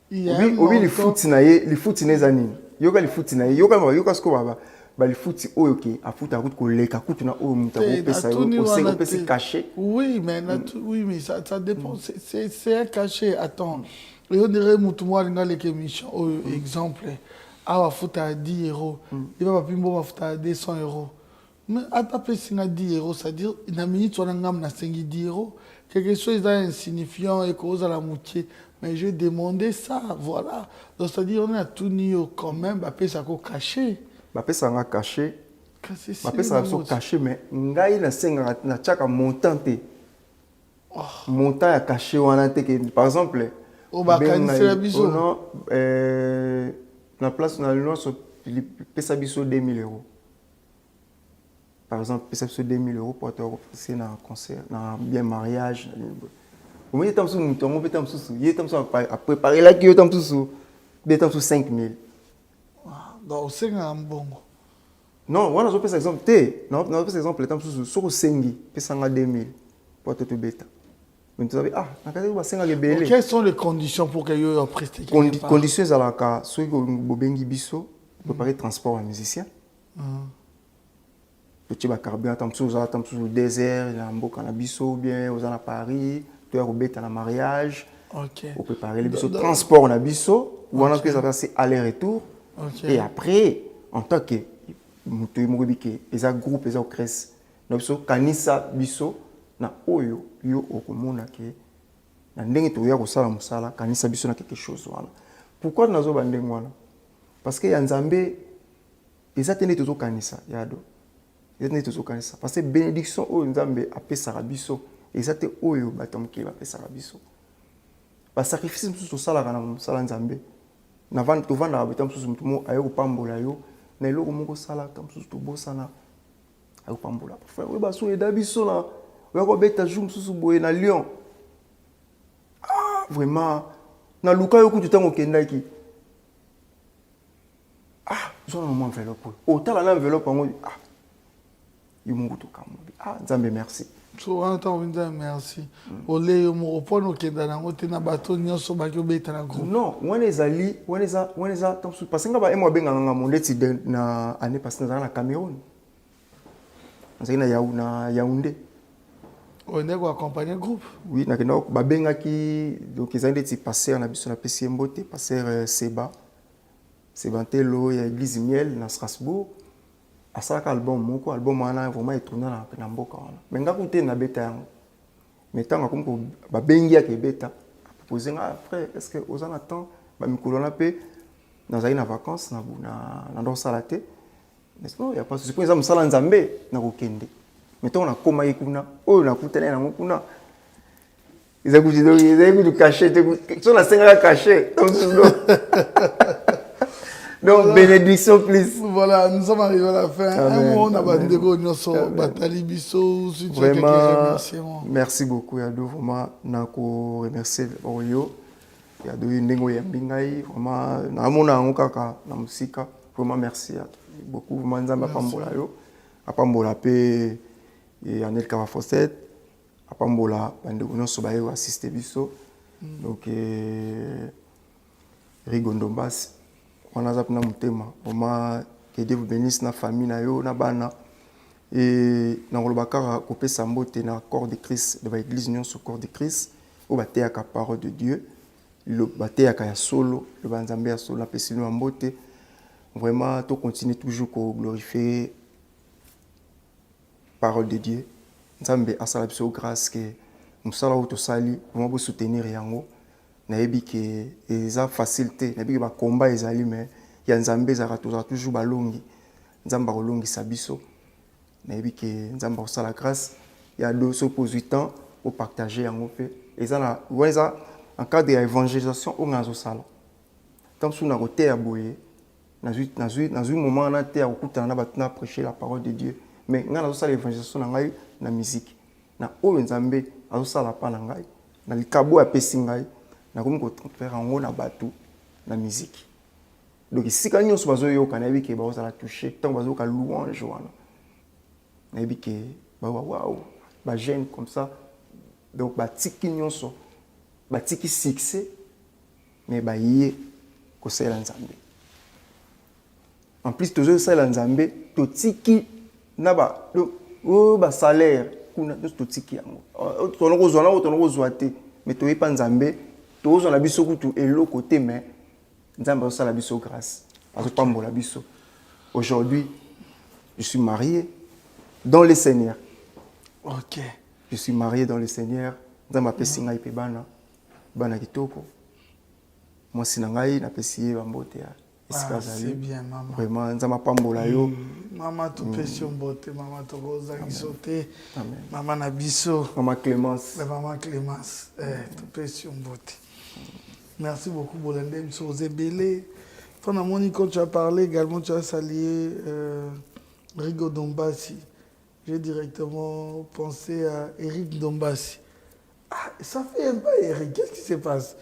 obi li futi na ye li futi neza nini yoka li futi na ye yoka sko baba ba li futi oyo ke afuta route ko leka kutu na oyo muta ko pesa yo ko sengo pesa caché oui mais ça dépend c'est un cachet attends et on dirait mutu moi nga leke mission exemple awa futa à 10 €, il va pas pimbo futa à 200 €. Mais à taper 10 €, c'est-à-dire une minute on a ngam na 10 €, quelque chose d'insignifiant et cause à la moitié. Mais je demandais ça, voilà. Donc c'est-à-dire on a tout niveau quand même, bah ça ko caché. Bah ça nga caché. Bah ça so caché mais ngai na senga na chaka montant te. Montant ya caché wana te que par exemple au bakanisi la biso non la place na le so pesa biso 2000 €. Par exemple, pesa biso 2000 € pour te offrir na concert, na bien mariage. Au moins tam sou mutongo petam sou yé tam sou à préparer la ki tam sou betam sou 5000. Donc c'est un bon. Non, wana zo pesa exemple te. Non, pesa exemple tam sou soko sengi pesa nga 2000 pour te beta. Mais tu savais na kati ba senga gebele. Quelles sont les conditions pour que yo prester conditions zalaka so ko bobengi biso préparer transport à musicien. Petit ba carburant tam sou désert na mboka na biso bien aux à Paris, tu as robeta na mariage. OK. Pour préparer les biso transport na biso, ou on a que ça passer aller-retour. Et après en tant que mutu mobiki, eza groupe eza crèche. Na biso kanisa biso na oyo yo okomona ke na ndenge to ya ko sala musala kanisa biso na quelque chose wana. Pourquoi nazo bandenge wana? Parce que ya nzambe eza tene to kanisa yado. Eza to kanisa parce que bénédiction oyo nzambe apesa biso eza te oyo batomki bapesa biso. Ba sacrifice musu sala kana musala nzambe. Na vanda to vanda ba musu mutumo ayo pambola yo na eloko moko sala tam musu to bosana ayo pambola. Frère we ba so eda biso na we ko beta jour musu boye na Lyon. Vraiment na luka yo kutu tango kendaki. Zo na mo enveloppe. O tala na enveloppe ngo yo mungu to kamobi. Nzambe merci. So on entend merci. Olé yo mo opono kenda na ngote na bato nyonso ba ko beta na groupe. Non, wana eza tam su parce que ngaba emo benga nga mondeti na année passée na Cameroun. Nzaki na Yaoundé. On est quoi accompagner groupe? Oui, na kenda ba benga ki donc ils ndeti passer na biso na PC Mbote, passer Seba. Sebantelo ya église Miel na Strasbourg. Asaka album moko album wana vraiment etourna na mboka wana. Mais nga kuté na beta yango. Mais tant comme ko ba bengi ya ke beta proposer nga frère est-ce que aux en attend ba mikolo na pe dans une vacances na ndo sala te. N'est-ce pas? Il y a pas ce point ça musala nzambe na kokende. Mais tant on a koma ikuna oyo na kutana na ngokuna. Ils ont du cachet te so na senga cachet. Donc bénédiction please. Voilà, nous sommes arrivés à la fin. Amen. Un mot, on a Amen. bandego, nous sommes Batali Bisso, si tu as quelques Vraiment, remerciements. merci beaucoup, Yado. Vraiment, nako remercier Oyo. Yado Nengo Yambingai. Vraiment, na mona ngokaka na musika. Vraiment, merci beaucoup. Vraiment, nzamba pambola yo. Apambola pe Anel Kava Fosset. Apambola bandeko nyonso bayo assister biso. Donc Rigondombas. On a zapna mutema. Vraiment, que Dieu vous bénisse na famille na yo na bana. Et dans le bakara coupé sambote na corps de Christ de l'église union sur corps de Christ au baté à la parole de Dieu le baté à ya solo le banzambe ya solo na pesino ambote vraiment to continue toujours ko glorifier parole de Dieu nzambe asala biso grâce que musala auto sali vraiment bo soutenir yango na yebi que eza facilité na yebi ba combat ezali mais ya nzambe za toujours balongi nzamba kolongi sabiso nayebi ke nzamba osala grâce ya do s'opposer temps pour partager yango pe eza na weza en cadre de évangélisation on ngazo sala tant sous na côté ya boye na zui moment na te ya kokutana na batuna prêcher la parole de Dieu mais nga nazo sala évangélisation na ngai na musique na oyo nzambe azo sala pa na ngai na likabo ya pesi ngai na komi ko faire yango na batu na musique donc sika nyonso bazoyoka nayebi ke bazala toucher tant bazoka louange wana nayebi ke waouh ba jeune comme ça donc batiki nyonso batiki succès mais ba yé ko sala nzambe en plus toujours sala nzambe to tiki na ba o ba salaire kuna to tiki yango to no kozwa te mais to yepa nzambe to ozwa na biso kutu elo côté mais nzambe osala biso grâce azopambola biso aujourd'hui je suis marié dans le Seigneur. Ok. Je suis marié dans le Seigneur. Dans ma pessinga ipe bana kitoko. Moi sinangai na pesiye bambote ya. C'est bien maman. Vraiment nzama pambola yo. Maman to pesi mbote, maman to roza gisote. Maman na biso. Maman Clémence. Maman Clémence. To pesi mbote. Merci beaucoup Bolende Mso Zebele. Pendant mon quand tu as parlé également tu as salué Rigo Dombassi. J'ai directement pensé à Eric Dombassi. Ah, ça fait un bail, Eric. Qu'est-ce qui se passe?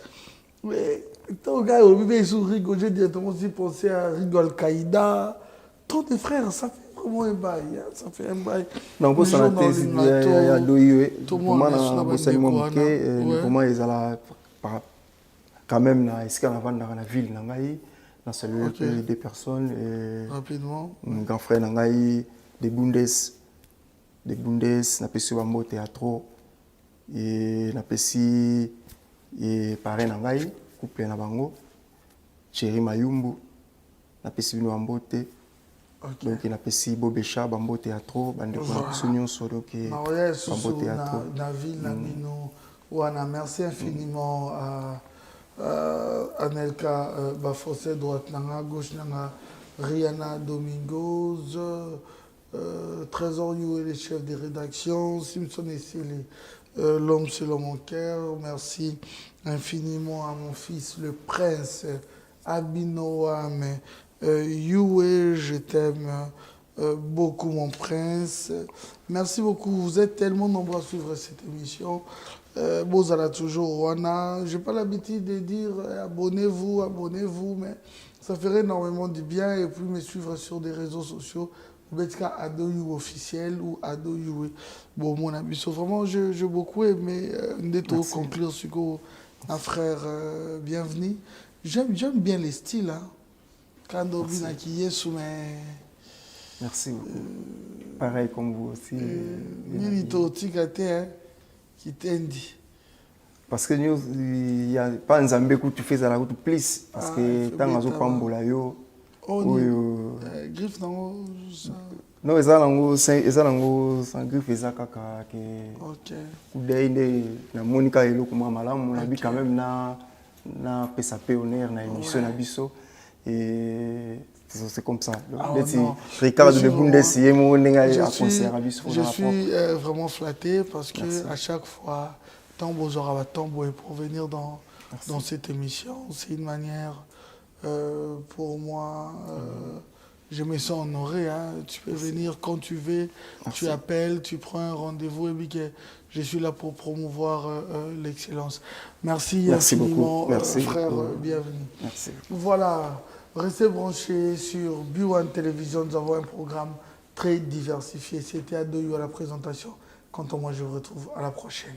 Mais, ton gars, au milieu de Rigo, j'ai directement aussi pensé à Rigo Al-Qaïda. Tant de frères, ça fait vraiment un bail. Hein? Ça fait un bail. Donc, pour ça, il y a deux comment ils allaient quand même dans la ville, dans la cellule des personnes. Rapidement. Mon grand frère, des Bundes, na pesi bambo théâtre et na pesi et parrain na ngai couple na bango Chéri Mayumbu na pesi bino bambo te donc na pesi Bobecha bambo théâtre bande ko sunyo so donc bambo théâtre na ville na bino wana merci infiniment à Anelka Bafosset droite na gauche na Rihanna Domingos Trésor You et les chefs de rédaction, Simpson et Célie, l'homme selon mon cœur. Merci infiniment à mon fils, le prince Abinoam. Yue, je t'aime beaucoup, mon prince. Merci beaucoup. Vous êtes tellement nombreux à suivre cette émission. Bozala toujours Rwanda. Je n'ai pas l'habitude de dire abonnez-vous, mais ça ferait énormément du bien. Et puis me suivre sur des réseaux sociaux. Betka Adoyou officiel ou Adoyou. Bon, mon ami, vraiment, j'ai beaucoup aimé Ndeto conclure sur un frère bienvenu. J'aime bien les styles. Hein. Quand on vient qui est sous mes. Merci beaucoup. Pareil comme vous aussi. Milito Tigate qui t'indi. Parce que nous, il n'y a pas un Zambé que tu fais à la route plus. Parce que tant que tu as yo. Griffe non non ezango sans griffe ezakaka ke OK kudainde na monika elo kuma malamu na bi quand même na pesa pe honneur na émission na biso et c'est comme ça Ricardo de Bundes yemo nenga a concert à biso. Je suis vraiment flatté parce que à chaque fois Tambo Zora Tambo est pour venir dans cette émission, c'est une manière pour moi Je me sens honoré. Hein. Tu peux venir quand tu veux, tu appelles, tu prends un rendez-vous et puis que je suis là pour promouvoir l'excellence. Merci infiniment, beaucoup. Merci frère, beaucoup. bienvenue. Merci. Voilà, restez branchés sur B1 Télévision. Nous avons un programme très diversifié. C'était Adoyou à la présentation. Quant à moi, je vous retrouve à la prochaine.